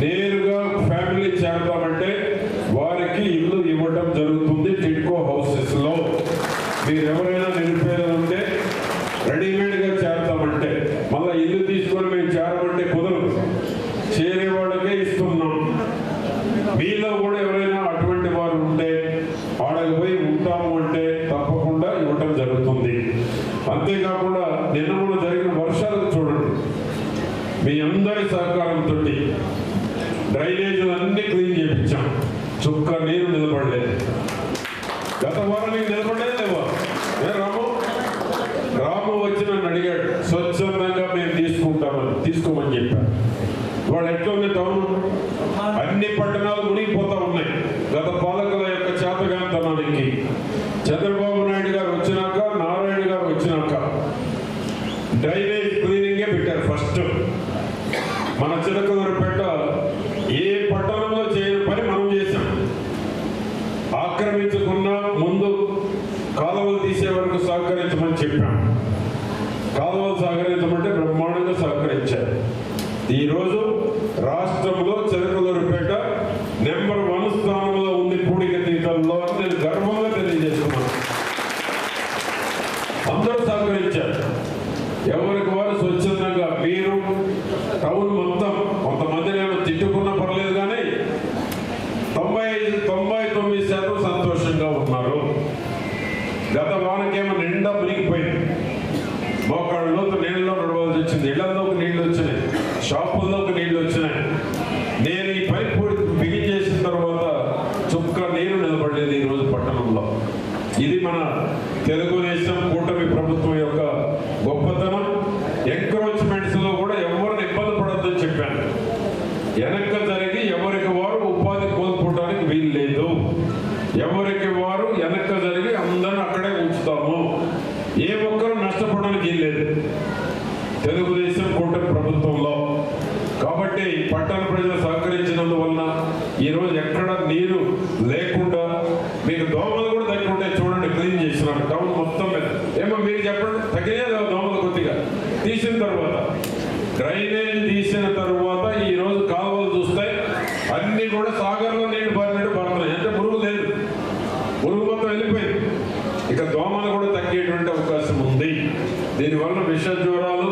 నేరుగా ఫ్యామిలీ చేరతామంటే వారికి ఇల్లు ఇవ్వడం జరుగుతుంది. టిడ్కో హౌసెస్ లో మీరు ఎవరైనా నిరుపేదలు ఉంటే రెడీమేడ్గా చేరతామంటే, మళ్ళీ ఇల్లు తీసుకొని మేము చేరమంటే కుదరదు. చేరే వాళ్ళకే ఇస్తున్నాం. మీలో కూడా ఎవరైనా అటువంటి వారు ఉంటే ఆడకు పోయి ఉంటాము అంటే తప్పకుండా ఇవ్వటం జరుగుతుంది. అంతేకాకుండా నిన్న కూడా జరిగిన వర్షాలకు చూడండి, మీ అందరి సహకారంతో డ్రైనేజీలన్నీ క్లీన్ చేయించాం. చుక్క నీరు నిలబడలేదు. గత వారం నీకు నిలబడలేదు లేవా? రాము వచ్చి నన్ను అడిగాడు, స్వచ్ఛందంగా మేము తీసుకోమని చెప్పాను. వాళ్ళు ఎట్లా ఉంది టౌన్? అన్ని పట్టణాలు మునిగిపోతా ఉన్నాయి. గత పాలకుల యొక్క చేతగాంతనానికి చంద్రబాబు నాయుడు గారు వచ్చినాక, నారాయణ గారు వచ్చినాక డ్రైనేజ్ క్లీనింగే పెట్టారు ఫస్ట్. మన చిలకలూరుపేట ఏ పట్టణంలో చేయని పని మనం చేశాం. ఆక్రమించుకున్న ముందు కాలువలు తీసే వరకు సహకరించమని చెప్పాం. కాలువలు సహకరించమంటే బ్రహ్మాండంగా సహకరించారు. ఈరోజు రాష్ట్రంలో చిలకలూరుపేట నెంబర్ 1 స్థానంలో ఉంది పూడికతీతల్లో అని నేను గర్వంగా తెలియజేస్తున్నాను. అందరూ సహకరించారు. ఎవరికి వారు స్వచ్ఛందంగా. మీరు టౌన్ మొత్తం కొంతమందిని ఏమో తిట్టుకున్నా పర్లేదు కానీ 99% సంతోషంగా ఉన్నారు. గత వానకేమో నిండా మునిగిపోయింది. మోకాళ్ళ లోతు నీళ్ళలో నడవాల్సి వచ్చింది. ఇళ్లలోకి నీళ్లు వచ్చినాయి, షాపుల్లోకి నీళ్లు వచ్చినాయి. నేను ఈ పైపు బిగించేసిన తర్వాత చుక్క నీరు నిలబడలేదు ఈరోజు పట్టణంలో. ఇది మన తెలుగుదేశం కూటమి ప్రభుత్వం యొక్క గొప్పతనం. ఎంక్రోచ్మెంట్స్ లో కూడా ఎవరిని ఇబ్బంది పడొద్దని చెప్పాను. వెనక్క జరిగి ఎవరికి వారు ఉపాధి కోల్పోవడానికి వీలు లేదు. ఎవరికి వారు వెనక్క జరిగి అందరూ అక్కడే ఉంచుతాము. ఏ ఒక్కరు నష్టపోవడానికి వీలు లేదు తెలుగుదేశం కూటమి ప్రభుత్వంలో. కాబట్టి పట్టణ ప్రజలు సహకరించినందువలన ఈరోజు ఎక్కడ నీరు లేకుండా మీకు దోమలు కూడా తగ్గుంటే చూడండి, క్లీన్ చేసినాం టౌన్ మొత్తం మీద. ఏమో మీరు చెప్పండి, తగ్గినా దోమలు కొద్దిగా తీసిన తర్వాత, డ్రైనేజ్ తీసిన తర్వాత ఈరోజు కాలువలు చూస్తే అన్ని కూడా సాగర్లో నీళ్లు పారినట్టు పడుతున్నాయి. అంటే మురుగు లేదు, మురుగు మొత్తం వెళ్ళిపోయింది. ఇక దోమలు కూడా తగ్గేటువంటి అవకాశం ఉంది. దీనివల్ల విష జ్వరాలు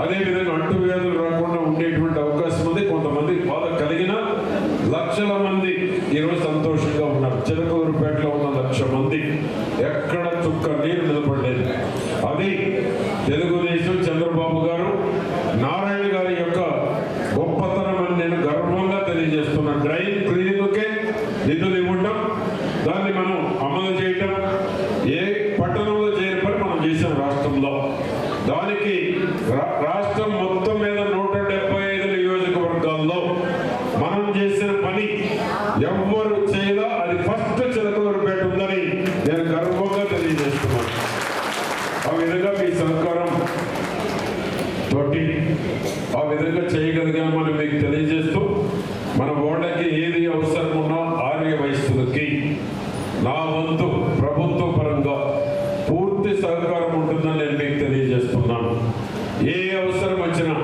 అదేవిధంగా అంటువ్యాధులు రాకుండా ఉండేటువంటి అవకాశం ఉంది. కొంతమంది బాధ కలిగిన లక్షల మంది ఈరోజు సంతోషంగా ఉన్నారు. చిలకలూరుపేటలో ఉన్న 1,00,000 మంది ఎక్కడ చుక్క నీరు నిలబడలేదు. అది తెలుగుదేశం చంద్రబాబు గారు నారాయణ గారి యొక్క గొప్పతనం అని నేను గర్వంగా తెలియజేస్తున్నాను. డ్రైన్ క్లీనింగ్కే నిధులు ఇవ్వటం, దాన్ని మనం అమలు చేయటం, ఏ పట్టణంలో చేయని పని మనం చేసాం రాష్ట్రంలో. దానికి రాష్ట్రం మొత్తం మీద 175 నియోజకవర్గాల్లో మనం చేసిన పని ఎవ్వరు చేయలా. అది ఫస్ట్ చిలకలూరుపేట ఉందని నేను గర్వంగా తెలియజేస్తున్నాను. ఆ విధంగా మీ సహకారం తోటి ఆ విధంగా చేయగలిగామని మీకు తెలియజేస్తూ, మన ఓళ్ళకి ఏది అవసరం ఉన్నా ఆర్య వయస్సులకి నా వంతు ప్రభుత్వ పరంగా పూర్తి సహకారం ఉంటుందని నేను మీకు తెలియజేస్తున్నాను. ఏ అవసరం వచ్చినా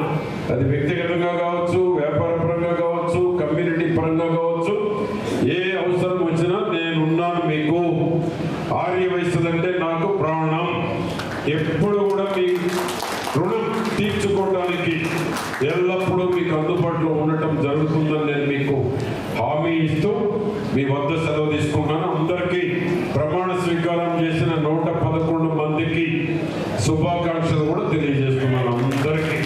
అది వ్యక్తిగతంగా కావచ్చు, వ్యాపార పరంగా కావచ్చు, కమ్యూనిటీ పరంగా కావచ్చు, ఏ అవసరం వచ్చినా నేనున్నాను మీకు. ఆర్య వయస్సులంటే నాకు ప్రాణం. ఎప్పుడు కూడా మీ రుణం తీర్చుకోవడానికి ఎల్లప్పుడూ మీకు అందుబాటులో ఉండటం జరుగుతుందని నేను మీకు హామీ ఇస్తూ మీ వద్ద సెలవు తీసుకున్నాను. అందరికీ ప్రమాణ స్వీకారం చేసిన 111 మందికి శుభాకాంక్షలు కూడా తెలియజేస్తున్నాను అందరికీ.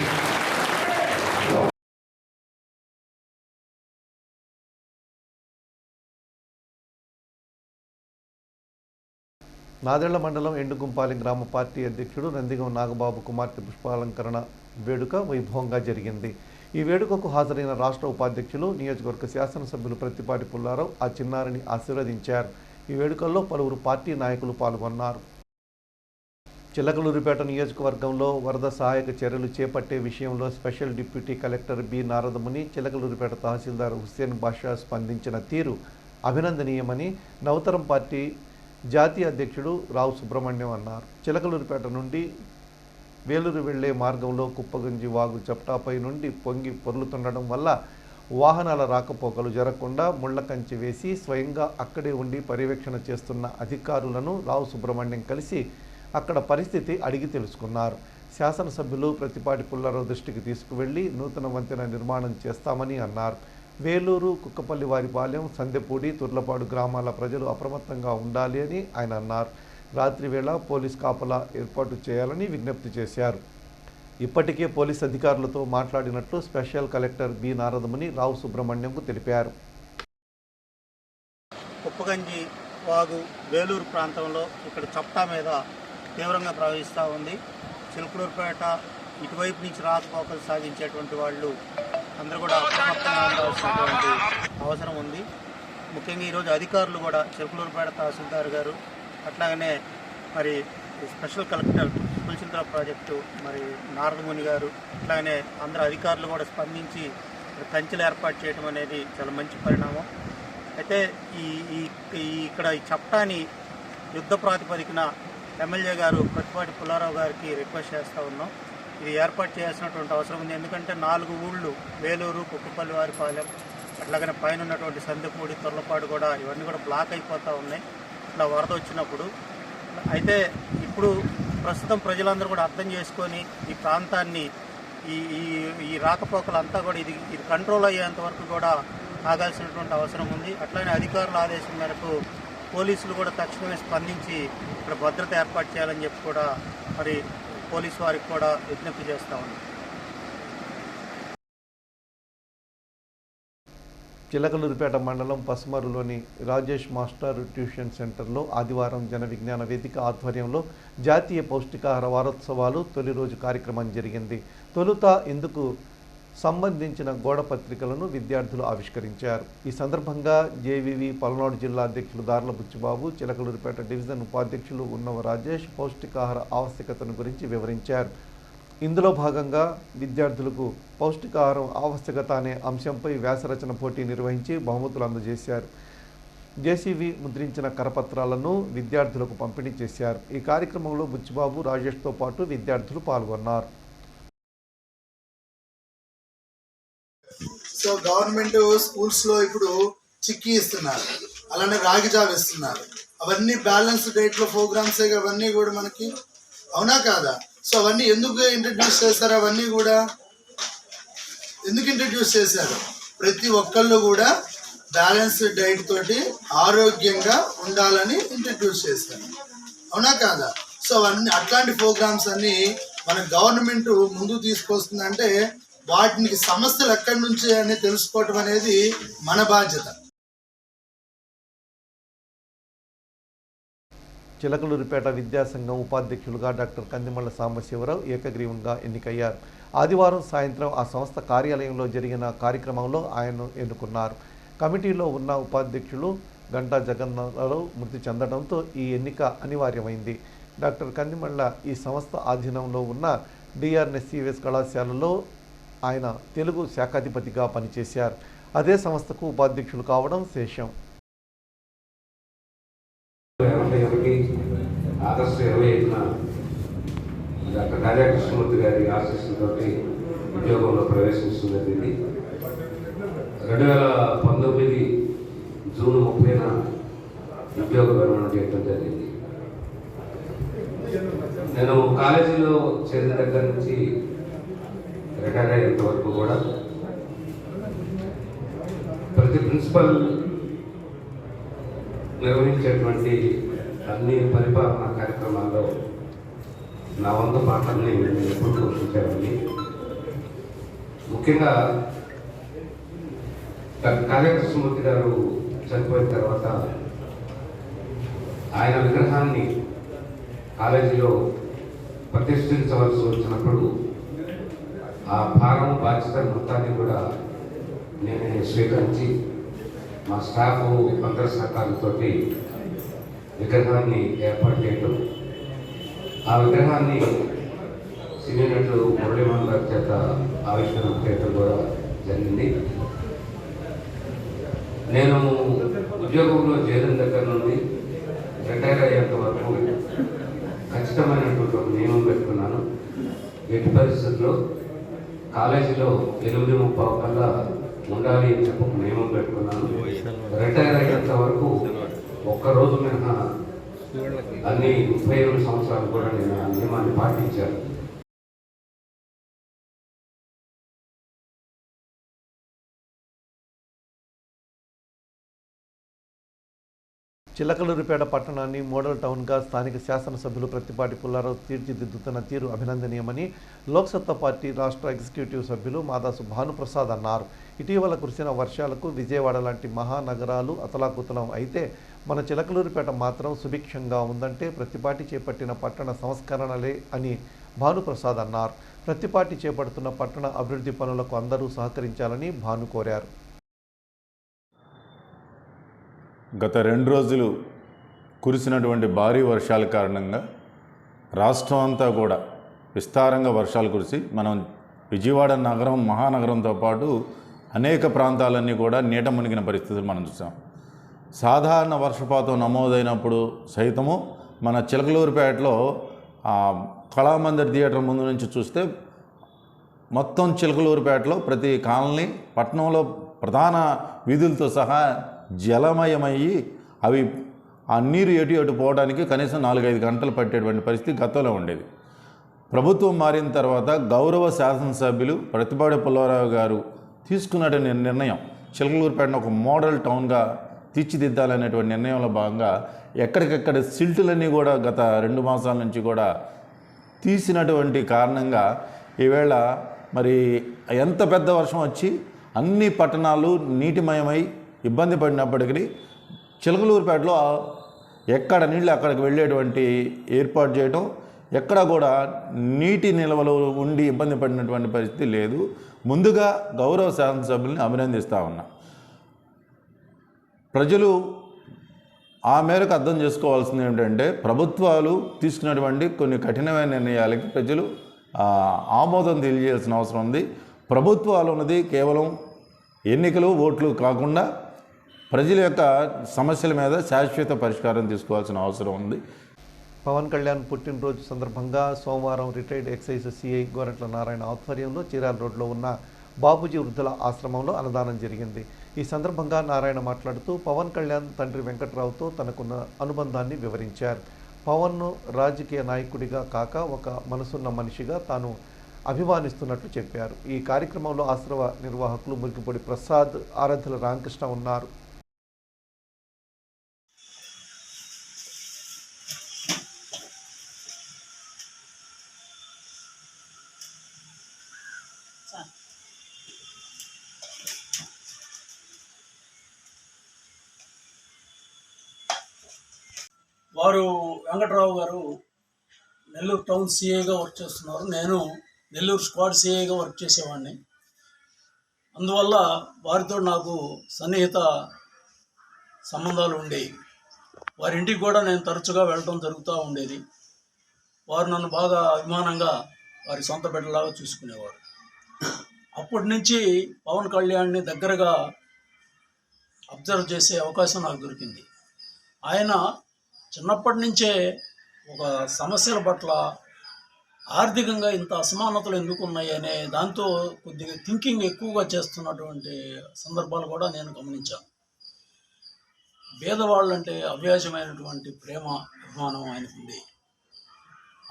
నాదెళ్ల మండలం ఎండుగుంపాలి గ్రామ పార్టీ అధ్యక్షుడు నందిగం నాగబాబు కుమార్తె పుష్పాలంకరణ వేడుక వైభవంగా జరిగింది. ఈ వేడుకకు హాజరైన రాష్ట్ర ఉపాధ్యక్షులు, నియోజకవర్గ శాసనసభ్యులు ప్రత్తిపాటి పుల్లారావు ఆ చిన్నారిని ఆశీర్వదించారు. ఈ వేడుకల్లో పలువురు పార్టీ నాయకులు పాల్గొన్నారు. చిలకలూరిపేట నియోజకవర్గంలో వరద సహాయక చర్యలు చేపట్టే విషయంలో special deputy collector B Naradamuni, Chilakaluripet తహసీల్దార్ హుస్సేన్ బాషా స్పందించిన తీరు అభినందనీయమని నవతరం పార్టీ జాతీయ అధ్యక్షుడు రావు సుబ్రహ్మణ్యం అన్నారు. చిలకలూరిపేట నుండి వేలూరు వెళ్లే మార్గంలో కుప్పగంజి వాగు చప్టాపై నుండి పొంగి పొర్లుతుండడం వల్ల వాహనాల రాకపోకలు జరగకుండా ముళ్ల కంచె వేసి స్వయంగా అక్కడే ఉండి పర్యవేక్షణ చేస్తున్న అధికారులను రావు సుబ్రహ్మణ్యం కలిసి అక్కడ పరిస్థితి అడిగి తెలుసుకున్నారు. శాసనసభ్యులు ప్రత్తిపాటి పుల్లారావు దృష్టికి తీసుకువెళ్లి నూతన వంతెన నిర్మాణం చేస్తామని అన్నారు. వేలూరు, కుక్కపల్లి వారిపాలెం, సందెపూడి, తుర్లపాడు గ్రామాల ప్రజలు అప్రమత్తంగా ఉండాలి అని ఆయన అన్నారు. రాత్రి వేళ పోలీస్ కాపలా ఏర్పాటు చేయాలని విజ్ఞప్తి చేశారు. ఇప్పటికే పోలీస్ అధికారులతో మాట్లాడినట్లు స్పెషల్ కలెక్టర్ బి నారదముని రావు సుబ్రహ్మణ్యంకు తెలిపారు. కుప్పగంజి వాగు వేలూరు ప్రాంతంలో ఇక్కడ చప్టా మీద తీవ్రంగా ప్రవహిస్తూ ఉంది. చిలకలూరుపేట ఇటువైపు నుంచి రాకపోకలు సాగించేటువంటి వాళ్ళు అందరూ కూడా అప్రమత్తంగా ఉండాల్సినటువంటి అవసరం ఉంది. ముఖ్యంగా ఈరోజు అధికారులు కూడా చిలకలూరుపేట తహసీల్దార్ గారు, అట్లాగనే మరి స్పెషల్ కలెక్టర్ పులిచింతల ప్రాజెక్టు మరి నారదముని గారు, అట్లాగనే అందరు అధికారులు కూడా స్పందించి కంచెలు ఏర్పాటు చేయడం అనేది చాలా మంచి పరిణామం. అయితే ఇక్కడ ఈ చట్టాన్ని యుద్ధ ప్రాతిపదికన ఎమ్మెల్యే గారు ప్రత్తిపాటి పుల్లారావు గారికి రిక్వెస్ట్ చేస్తూ ఉన్నాం. ఇది ఏర్పాటు చేయాల్సినటువంటి అవసరం ఉంది. ఎందుకంటే 4 ఊళ్ళు వేలూరు, కుక్కపల్లి వారిపాలెం, అట్లాగనే పైన ఉన్నటువంటి సందెపూడి, తొర్లపాడు కూడా ఇవన్నీ కూడా బ్లాక్ అయిపోతూ ఉన్నాయి ఇట్లా వరద వచ్చినప్పుడు. అయితే ఇప్పుడు ప్రస్తుతం ప్రజలందరూ కూడా అర్థం చేసుకొని ఈ ప్రాంతాన్ని ఈ రాకపోకలంతా కూడా ఇది కంట్రోల్ అయ్యేంత వరకు కూడా ఆగాల్సినటువంటి అవసరం ఉంది. అట్లానే అధికారుల ఆదేశం మేరకు పోలీసులు కూడా తక్షణమే స్పందించి ఇక్కడ భద్రత ఏర్పాటు చేయాలని చెప్పి కూడా మరి పోలీసు వారికి కూడా విజ్ఞప్తి చేస్తూ ఉన్నాం. చిలకలూరిపేట మండలం పసుమరులోని రాజేష్ మాస్టర్ ట్యూషన్ సెంటర్లో ఆదివారం జన విజ్ఞాన వేదిక ఆధ్వర్యంలో జాతీయ పౌష్టికాహార వారోత్సవాలు తొలి రోజు కార్యక్రమం జరిగింది. తొలుత ఇందుకు సంబంధించిన గోడ పత్రికలను విద్యార్థులు ఆవిష్కరించారు. ఈ సందర్భంగా జేవీవి పల్నాడు జిల్లా అధ్యక్షులు దార్ల బుచ్చిబాబు, చిలకలూరిపేట డివిజన్ ఉపాధ్యక్షులు ఉన్నవ రాజేష్ పౌష్టికాహార ఆవశ్యకతను గురించి వివరించారు. ఇందులో భాగంగా విద్యార్థులకు పౌష్టికాహారం ఆవశ్యకత అనే అంశంపై వ్యాసరచన పోటీ నిర్వహించి బహుమతులు అందజేశారు. జేసీవి ముద్రించిన కరపత్రాలను విద్యార్థులకు పంపిణీ చేశారు. ఈ కార్యక్రమంలో బుచ్చిబాబు, రాజేష్తో పాటు విద్యార్థులు పాల్గొన్నారు. సో గవర్నమెంట్ స్కూల్స్లో ఇప్పుడు చిక్కీ ఇస్తున్నారు, అలానే రాగి జావ ఇస్తున్నారు. అవన్నీ బ్యాలెన్స్డ్ డైట్లో ప్రోగ్రామ్సే, అవన్నీ కూడా మనకి అవునా కాదా? సో అవన్నీ ఎందుకు ఇంట్రడ్యూస్ చేశారు? అవన్నీ కూడా ఎందుకు ఇంట్రడ్యూస్ చేశారు? ప్రతి ఒక్కళ్ళు కూడా బ్యాలెన్స్డ్ డైట్ తోటి ఆరోగ్యంగా ఉండాలని ఇంట్రడ్యూస్ చేశారు, అవునా కాదా? సో అవన్నీ అట్లాంటి ప్రోగ్రామ్స్ అన్నీ మన గవర్నమెంట్ ముందుకు తీసుకొస్తుందంటే వాటికి సమస్యలు ఎక్కడి నుంచి అని తెలుసుకోవటం అనేది మన బాధ్యత. చిలకలూరిపేట విద్యాసంఘం ఉపాధ్యక్షులుగా డాక్టర్ కందిమళ్ళ సాంబశివరావు ఏకగ్రీవంగా ఎన్నికయ్యారు. ఆదివారం సాయంత్రం ఆ సంస్థ కార్యాలయంలో జరిగిన కార్యక్రమంలో ఆయన్ను ఎన్నుకున్నారు. కమిటీలో ఉన్న ఉపాధ్యక్షులు గంటా జగన్నాథరావు మృతి చెందడంతో ఈ ఎన్నిక అనివార్యమైంది. డాక్టర్ కందిమళ్ళ ఈ సంస్థ ఆధీనంలో ఉన్న డిఆర్ఎన్ఎస్సిఎస్ కళాశాలలో ఆయన తెలుగు శాఖాధిపతిగా పనిచేశారు. అదే సంస్థకు ఉపాధ్యక్షులు కావడం శేషం. ఆగస్టు 25న డాక్టర్ రాధాకృష్ణమూర్తి గారి ఆశీస్సులతో ఉద్యోగంలో ప్రవేశించడం జరిగింది. 2019 జూన్ 30న ఉద్యోగ విరమణ చేయడం జరిగింది. నేను కాలేజీలో చేరిన దగ్గర నుంచి రిటైర్ అయ్యేంత వరకు కూడా ప్రతి ప్రిన్సిపల్ నిర్వహించేటువంటి అన్ని పరిపాలనా కార్యక్రమాల్లో నా వంద పాత్రని నేను ఎప్పుడు పోషించేవాడిని. ముఖ్యంగా డాక్టర్ రాధాకృష్ణమూర్తి గారు చనిపోయిన తర్వాత ఆయన విగ్రహాన్ని కాలేజీలో ప్రతిష్ఠించవలసి వచ్చినప్పుడు ఆ భారం బాధ్యత మొత్తాన్ని కూడా నేనే స్వీకరించి మా స్టాఫ్ అందరి సహకారంతో విగ్రహాన్ని ఏర్పాటు చేయడం, ఆ విగ్రహాన్ని సీనియర్ నటుడు మురళీమోహన్ గారి చేత ఆవిష్కరణ చేయడం కూడా జరిగింది. నేను ఉద్యోగంలో చేరిన దగ్గర నుండి రిటైర్ అయ్యేంత వరకు ఖచ్చితమైనటువంటి ఒక నియమం పెట్టుకున్నాను. ఎట్టి పరిస్థితుల్లో కాలేజీలో 8:30 కల్లా ఉండాలి అని చెప్పి ఒక నియమం పెట్టుకున్నాను. రిటైర్ అయ్యేంత వరకు ఒక్కరోజు మినహా అన్ని 32 సంవత్సరాలు కూడా నేను ఆ నియమాన్ని పాటించాను. చిలకలూరిపేట పట్టణాన్ని మోడల్ టౌన్గా స్థానిక శాసనసభ్యులు ప్రత్తిపాటి పుల్లారావు తీర్చిదిద్దుతున్న తీరు అభినందనీయమని లోక్సత్తా పార్టీ రాష్ట్ర ఎగ్జిక్యూటివ్ సభ్యులు మాదాసు భానుప్రసాద్ అన్నారు. ఇటీవల కురిసిన వర్షాలకు విజయవాడ లాంటి మహానగరాలు అతలాకుతలం అయితే మన చిలకలూరిపేట మాత్రం సుభిక్షంగా ఉందంటే ప్రత్తిపాటి చేపట్టిన పట్టణ సంస్కరణలే అని భానుప్రసాద్ అన్నారు. ప్రత్తిపాటి చేపడుతున్న పట్టణ అభివృద్ధి పనులకు అందరూ సహకరించాలని భాను కోరారు. గత 2 రోజులు కురిసినటువంటి భారీ వర్షాల కారణంగా రాష్ట్రం అంతా కూడా విస్తారంగా వర్షాలు కురిసి మనం విజయవాడ నగరం మహానగరంతో పాటు అనేక ప్రాంతాలన్నీ కూడా నీట మునిగిన పరిస్థితులు మనం చూసాం. సాధారణ వర్షపాతం నమోదైనప్పుడు సైతము మన చిలకలూరిపేటలో కళామందిర్ థియేటర్ ముందు నుంచి చూస్తే మొత్తం చిలకలూరిపేటలో ప్రతి కాలనీ పట్టణంలో ప్రధాన వీధులతో సహా జలమయమయ్యి అవి ఆ నీరు ఎటు పోవడానికి కనీసం 4-5 గంటలు పట్టేటువంటి పరిస్థితి గతంలో ఉండేది. ప్రభుత్వం మారిన తర్వాత గౌరవ శాసనసభ్యులు ప్రత్తిపాటి పుల్లారావు గారు తీసుకున్నటువంటి నిర్ణయం చిలకలూరిపేటను ఒక మోడల్ టౌన్గా తీర్చిదిద్దాలనేటువంటి నిర్ణయంలో భాగంగా ఎక్కడికెక్కడ సిల్టులన్నీ కూడా గత 2 మాసాల నుంచి కూడా తీసినటువంటి కారణంగా ఈవేళ మరి ఎంత పెద్ద వర్షం వచ్చి అన్ని పట్టణాలు నీటిమయమై ఇబ్బంది పడినప్పటికీ చిలకలూరిపేటలో ఎక్కడ నీళ్ళు అక్కడికి వెళ్ళేటువంటి ఏర్పాటు చేయడం, ఎక్కడ కూడా నీటి నిల్వలు ఉండి ఇబ్బంది పడినటువంటి పరిస్థితి లేదు. ముందుగా గౌరవ శాసనసభ్యుల్ని అభినందిస్తూ ఉన్నా. ప్రజలు ఆ మేరకు అర్థం చేసుకోవాల్సింది ఏమిటంటే ప్రభుత్వాలు తీసుకున్నటువంటి కొన్ని కఠినమైన నిర్ణయాలకి ప్రజలు ఆమోదం తెలియజేయాల్సిన అవసరం ఉంది. ప్రభుత్వాలు ఉన్నది కేవలం ఎన్నికలు ఓట్లు కాకుండా ప్రజల యొక్క సమస్యల మీద శాశ్వత పరిష్కారం తీసుకోవాల్సిన అవసరం ఉంది. పవన్ కళ్యాణ్ పుట్టినరోజు సందర్భంగా సోమవారం retired excise CI Gorantla Narayana ఆధ్వర్యంలో చీరాల రోడ్లో ఉన్న బాబుజీ వృద్ధుల ఆశ్రమంలో అన్నదానం జరిగింది. ఈ సందర్భంగా నారాయణ మాట్లాడుతూ పవన్ కళ్యాణ్ తండ్రి వెంకట్రావుతో తనకున్న అనుబంధాన్ని వివరించారు. పవన్ను రాజకీయ నాయకుడిగా కాక ఒక మనసున్న మనిషిగా తాను అభిమానిస్తున్నట్లు చెప్పారు. ఈ కార్యక్రమంలో ఆశ్రమ నిర్వాహకులు మురికిపొడి ప్రసాద్, ఆరాధ్యుల రామకృష్ణ ఉన్నారు. వారు వెంకట్రావు గారు నెల్లూరు టౌన్ సిఐగా వర్క్ చేస్తున్నారు. నేను నెల్లూరు స్క్వాడ్ సిఐగా వర్క్ చేసేవాడిని. అందువల్ల వారితో నాకు సన్నిహిత సంబంధాలు ఉండేవి. వారి ఇంటికి కూడా నేను తరచుగా వెళ్ళడం జరుగుతూ ఉండేది. వారు నన్ను బాగా అభిమానంగా వారి సొంత బిడ్డలాగా చూసుకునేవారు. అప్పటి నుంచి పవన్ కళ్యాణ్ని దగ్గరగా అబ్జర్వ్ చేసే అవకాశం నాకు దొరికింది. ఆయన చిన్నప్పటి నుంచే ఒక సమస్యల పట్ల ఆర్థికంగా ఇంత అసమానతలు ఎందుకు ఉన్నాయి అనే దాంతో కొద్దిగా థింకింగ్ ఎక్కువగా చేస్తున్నటువంటి సందర్భాలు కూడా నేను గమనించాను. పేదవాళ్ళంటే అవ్యాజమైనటువంటి ప్రేమ, అభిమానం ఆయనకు ఉంది.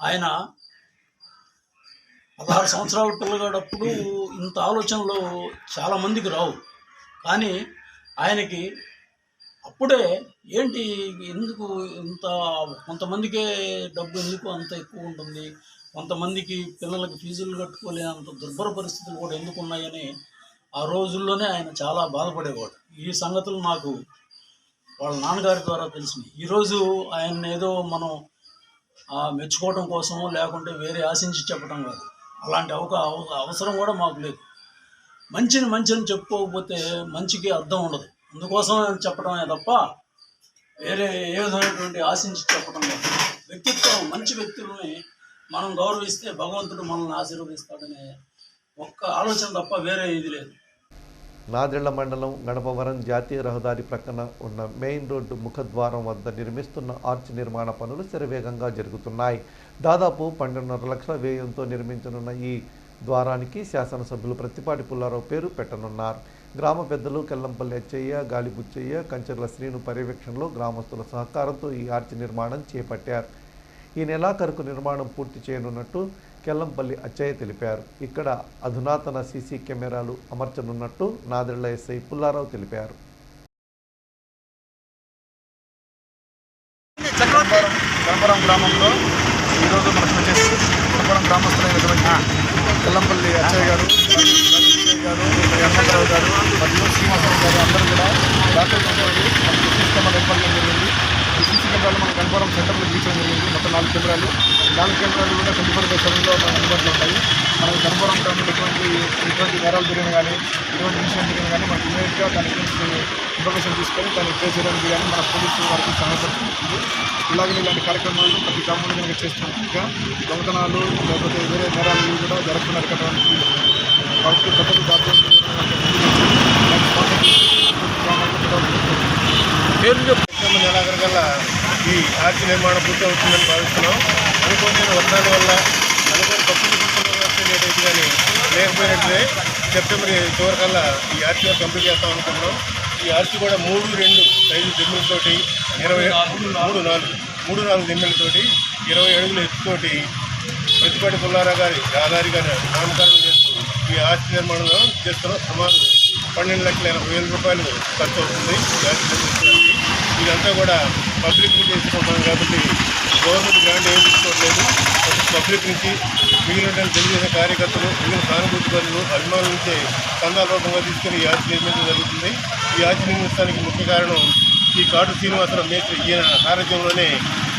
ఆయన 16 సంవత్సరాల పిల్లగాడప్పుడు ఇంత ఆలోచనలు చాలామందికి రావు. కానీ ఆయనకి అప్పుడే ఏంటి ఎందుకు ఇంత, కొంతమందికే డబ్బు ఎందుకు అంత ఎక్కువ ఉంటుంది, కొంతమందికి పిల్లలకి ఫీజులు కట్టుకోలేనంత దుర్భర పరిస్థితులు కూడా ఎందుకు ఉన్నాయని ఆ రోజుల్లోనే ఆయన చాలా బాధపడేవాడు. ఈ సంగతులు నాకు వాళ్ళ నాన్నగారి ద్వారా తెలిసినాయి. ఈరోజు ఆయన ఏదో మనం మెచ్చుకోవడం కోసమో లేకుంటే వేరే ఆశించి చెప్పడం కాదు. అలాంటి అవసరం కూడా మాకు లేదు. మంచిని చెప్పుకోకపోతే మంచికి అర్థం ఉండదు. అందుకోసం చెప్పడమే తప్ప వేరే ఏ విధమైనటువంటి ఆశించి చెప్పడం లేదు. వ్యక్తిత్వం, మంచి వ్యక్తులని మనం గౌరవిస్తే భగవంతుడు మనల్ని ఆశీర్వదిస్తాడనే ఒక్క ఆలోచన తప్ప వేరే ఇది లేదు. నాదెళ్ల మండలం గణపవరం జాతీయ రహదారి ప్రక్కన ఉన్న మెయిన్ రోడ్డు ముఖద్వారం వద్ద నిర్మిస్తున్న ఆర్చ్ నిర్మాణ పనులు శరవేగంగా జరుగుతున్నాయి. దాదాపు 12.5 లక్షల వ్యయంతో నిర్మించనున్న ఈ ద్వారానికి శాసనసభ్యులు ప్రత్తిపాటి పుల్లారావు పేరు పెట్టనున్నారు. గ్రామ పెద్దలు కెల్లంపల్లి అచ్చయ్య, గాలిబుచ్చయ్య, కంచర్ల శ్రీను పర్యవేక్షణలో గ్రామస్తుల సహకారంతో ఈ ఆర్చి నిర్మాణం చేపట్టారు. ఈ నెలాఖరుకు నిర్మాణం పూర్తి చేయనున్నట్టు కెల్లంపల్లి అచ్చయ్య తెలిపారు. ఇక్కడ అధునాతన సీసీ కెమెరాలు అమర్చనున్నట్టు నాదెళ్ల ఎస్ఐ పుల్లారావు తెలిపారు. గణపురం గ్రామంలో ఈరోజు మనకు వచ్చేసి గణపురం గ్రామస్తులైనటువంటి కెల్లంపల్లి అచ్చయ్య గారు, హనుమంతరావు గారు మరియు శ్రీనివాసరావు గారు అందరూ కూడా డాక్టర్లతో మనకు సీసీ కెమెరా ఏర్పాటు చేయడం జరిగింది. ఈ సీసీ కెమెరాలు మన గణపురం సెంటర్లో గీచడం జరిగింది. మొత్తం 4 కెమెరాలు. 4 కెమెరాలు కూడా 24/7లో మన అందుబాటులో ఉంటాయి. మనం గణపురం గ్రామంలో ఎటువంటి నేరాలు జరిగిన కానీ, ఎటువంటి ఇన్సిడెంట్ జరిగిన కానీ మనకి ఇమీడియట్గా దాని గురించి ఇన్ఫర్మేషన్ తీసుకొని దాన్ని ట్రేస్ చేయడానికి కానీ మన పోలీసు వారికి సహాయపడుతుంది. ఇలాగే ఇలాంటి కార్యక్రమాలు ప్రతి గ్రామంలో కనుక చేస్తున్నాం. ఇంకా దొంగతనాలు లేకపోతే వేరే నేరాలు కూడా జరగకుండా అరికట్టడానికి వారికి ప్రజలు బాధ్యత నెలాఖరుకల్లా ఈ ఆర్చి నిర్మాణం పూర్తి అవుతుందని భావిస్తున్నాం. అనుకోని వర్షాల వల్ల అనుకోని పప్పులు వచ్చేటట్టు కానీ లేకపోయినట్లే సెప్టెంబర్ చివరికల్లా ఈ ఆర్చి కంప్లీట్ చేస్తాం అనుకుంటున్నాం. ఈ ఆర్చి కూడా 3-2 సైజు దిమ్మెలతోటి 3-4 దిమ్మెలతోటి 20 అడుగుల ఎత్తుతోటి ప్రత్తిపాటి పుల్లారావు గారి రహదారిగా నామకరణం చేస్తూ ఈ ఆర్చి నిర్మాణంలో చేస్తున్నాం. సుమారు 12,80,000 రూపాయలు ఖర్చు అవుతుంది ఈ ఆర్చి నిర్మించడానికి. ఇదంతా కూడా పబ్లిక్ నుంచి తీసుకుంటున్నాం కాబట్టి గవర్నమెంట్ గ్రాంట్ ఏం తీసుకోవట్లేదు. పబ్లిక్ నుంచి మిగిలిన తెలుగుదేశం కార్యకర్తలు, మిగిలిన సానుభూతి పనులు, అభిమానుల నుంచే చందాల రూపంగా తీసుకుని ఈ ఆర్చి నిర్మించడం జరుగుతుంది. ఈ ఆర్చి నిర్మించడానికి ముఖ్య కారణం ఈ కాటు శ్రీనివాసరావు మేస్త్రి ఈయన సారథ్యంలోనే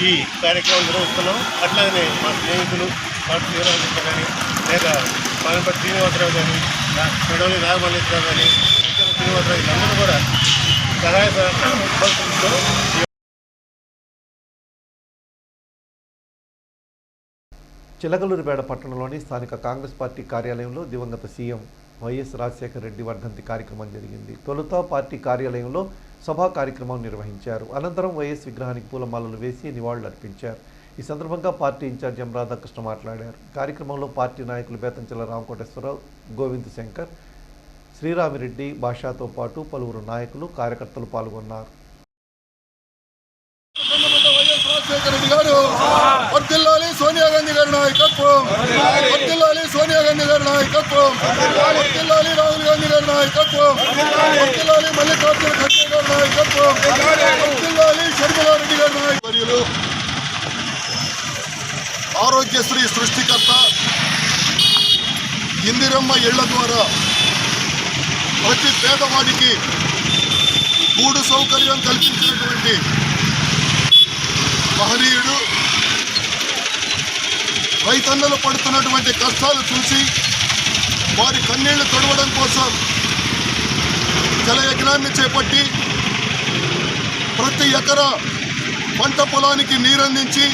ఈ కార్యక్రమం నిర్వహిస్తున్నాం. అట్లాగనే మా స్నేహితులు కాటు శ్రీనివాసరావు కానీ, లేక మానపట్టి శ్రీనివాసరావు కానీ, పెడవలి నాగమల్లేశ్వరరావు కానీ, శ్రీనివాసరావు వీళ్ళందరూ కూడా సహాయ చిలకలూరిపేట పట్టణంలోని స్థానిక కాంగ్రెస్ పార్టీ కార్యాలయంలో దివంగత సీఎం వైఎస్ రాజశేఖర రెడ్డి వర్ధంతి కార్యక్రమం జరిగింది. తొలుత పార్టీ కార్యాలయంలో సభా కార్యక్రమం నిర్వహించారు. అనంతరం వైఎస్ విగ్రహానికి పూలమాలలు వేసి నివాళులర్పించారు. ఈ సందర్భంగా పార్టీ ఇన్ఛార్జ్ ఎం రాధాకృష్ణ మాట్లాడారు. కార్యక్రమంలో పార్టీ నాయకులు బేతంచెల రామకోటేశ్వరరావు, గోవింద్ శంకర్, శ్రీరామిరెడ్డి, భాషాతో పాటు పలువురు నాయకులు, కార్యకర్తలు పాల్గొన్నారు. రాజశేఖర రెడ్డి గారు వర్ధిల్లాలి, సోనియా గాంధీ గారి నాయకత్వం వర్ధిల్లాలి, సోనియా గాంధీ గారి నాయకత్వం వర్ధిల్లాలి, రాహుల్ గాంధీ గారి నాయకత్వం వర్ధిల్లాలి, మల్లికార్జున ఖర్గే గారి నాయకత్వం వర్ధిల్లాలి, షర్మిలారెడ్డి గారి నాయకత్వం. ఆరోగ్యశ్రీ సృష్టికర్త, ఇందిరమ్మ ఇళ్ల ద్వారా ప్రతి పేదవాడికి గూడు సౌకర్యం కల్పించినటువంటి మహనీయుడు. రైతన్నలు పడుతున్నటువంటి కష్టాలు చూసి వారి కన్నీళ్లు తొడవడం కోసం జలయజ్ఞాన్ని చేపట్టి ప్రతి ఎకరా పంట పొలానికి నీరందించి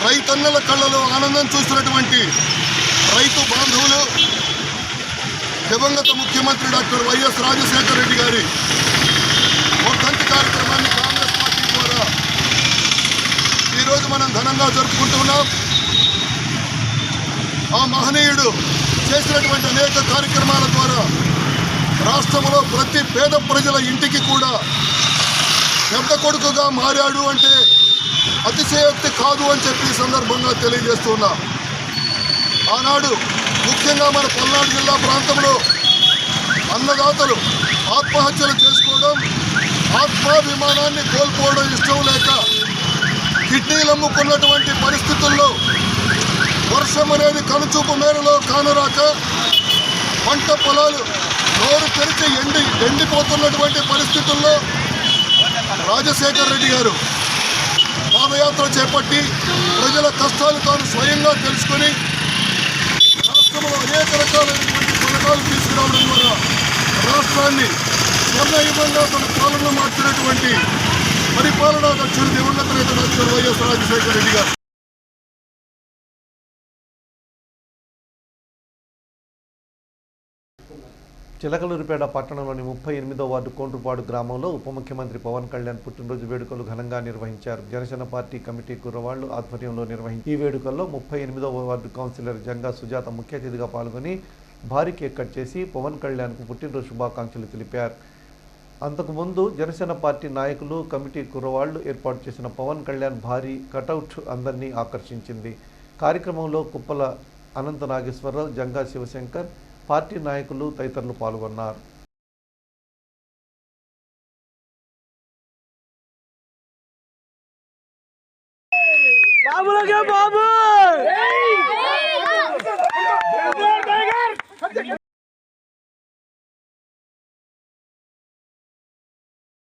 రైతన్నల కళ్ళలో ఆనందం చూస్తున్నటువంటి రైతు బాంధవులు దివంగత ముఖ్యమంత్రి డాక్టర్ వైఎస్ రాజశేఖర రెడ్డి గారి వర్ధంతి కార్యక్రమాన్ని కాంగ్రెస్ పార్టీ ద్వారా ఈరోజు మనం ఘనంగా జరుపుకుంటున్నాం. ఆ మహనీయుడు చేసినటువంటి అనేక కార్యక్రమాల ద్వారా రాష్ట్రంలో ప్రతి పేద ప్రజల ఇంటికి కూడా పెద్ద కొడుకుగా మారాడు అంటే అతిశయోక్తి కాదు అని చెప్పి ఈ సందర్భంగా తెలియజేస్తున్నా. ఆనాడు ముఖ్యంగా మన పల్నాడు జిల్లా ప్రాంతంలో అన్నదాతలు ఆత్మహత్యలు చేసుకోవడం, ఆత్మాభిమానాన్ని కోల్పోవడం ఇష్టం లేక కిడ్నీలు అమ్ముకున్నటువంటి పరిస్థితుల్లో వర్షం అనేది కనుచూపు మేరలో కానరాక పంట పొలాలు నోరు తెరిచి ఎండిపోతున్నటువంటి పరిస్థితుల్లో రాజశేఖర రెడ్డి గారు పాదయాత్ర చేపట్టి ప్రజల కష్టాలు తాను స్వయంగా తెలుసుకొని రాష్ట్రంలో అనేక రకాలైనటువంటి పథకాలు తీసుకురావడం ద్వారా రాష్ట్రాన్ని స్వర్ణయుగంగా తన పాలన మార్చినటువంటి పరిపాలనా దక్షుడు దివంగత నేత డాక్టర్ వైఎస్ రాజశేఖర రెడ్డి గారు. చిలకలూరిపేట పట్టణంలోని 38వ వార్డు కోండ్రుపాడు గ్రామంలో ఉప ముఖ్యమంత్రి పవన్ కళ్యాణ్ పుట్టినరోజు వేడుకలు ఘనంగా నిర్వహించారు. జనసేన పార్టీ కమిటీ కుర్రవాళ్లు ఆధ్వర్యంలో నిర్వహించారు. ఈ వేడుకల్లో 38వ వార్డు కౌన్సిలర్ జంగా సుజాత ముఖ్య అతిథిగా పాల్గొని భారీ కేక్ కట్ చేసి పవన్ కళ్యాణ్కు పుట్టినరోజు శుభాకాంక్షలు తెలిపారు. అంతకుముందు జనసేన పార్టీ నాయకులు, కమిటీ కుర్రవాళ్లు ఏర్పాటు చేసిన పవన్ కళ్యాణ్ భారీ కటౌట్ అందరినీ ఆకర్షించింది. కార్యక్రమంలో కుప్పల అనంత నాగేశ్వరరావు, జంగా శివశంకర్, పార్టీ నాయకులు తదితరులు పాల్గొన్నారు.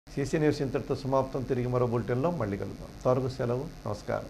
CC న్యూస్ ఇంతటితో సమాప్తం. తిరిగి మరో బులెటిన్లో మళ్ళీ కలుద్దాం. త్వరగా సెలవు. నమస్కారం.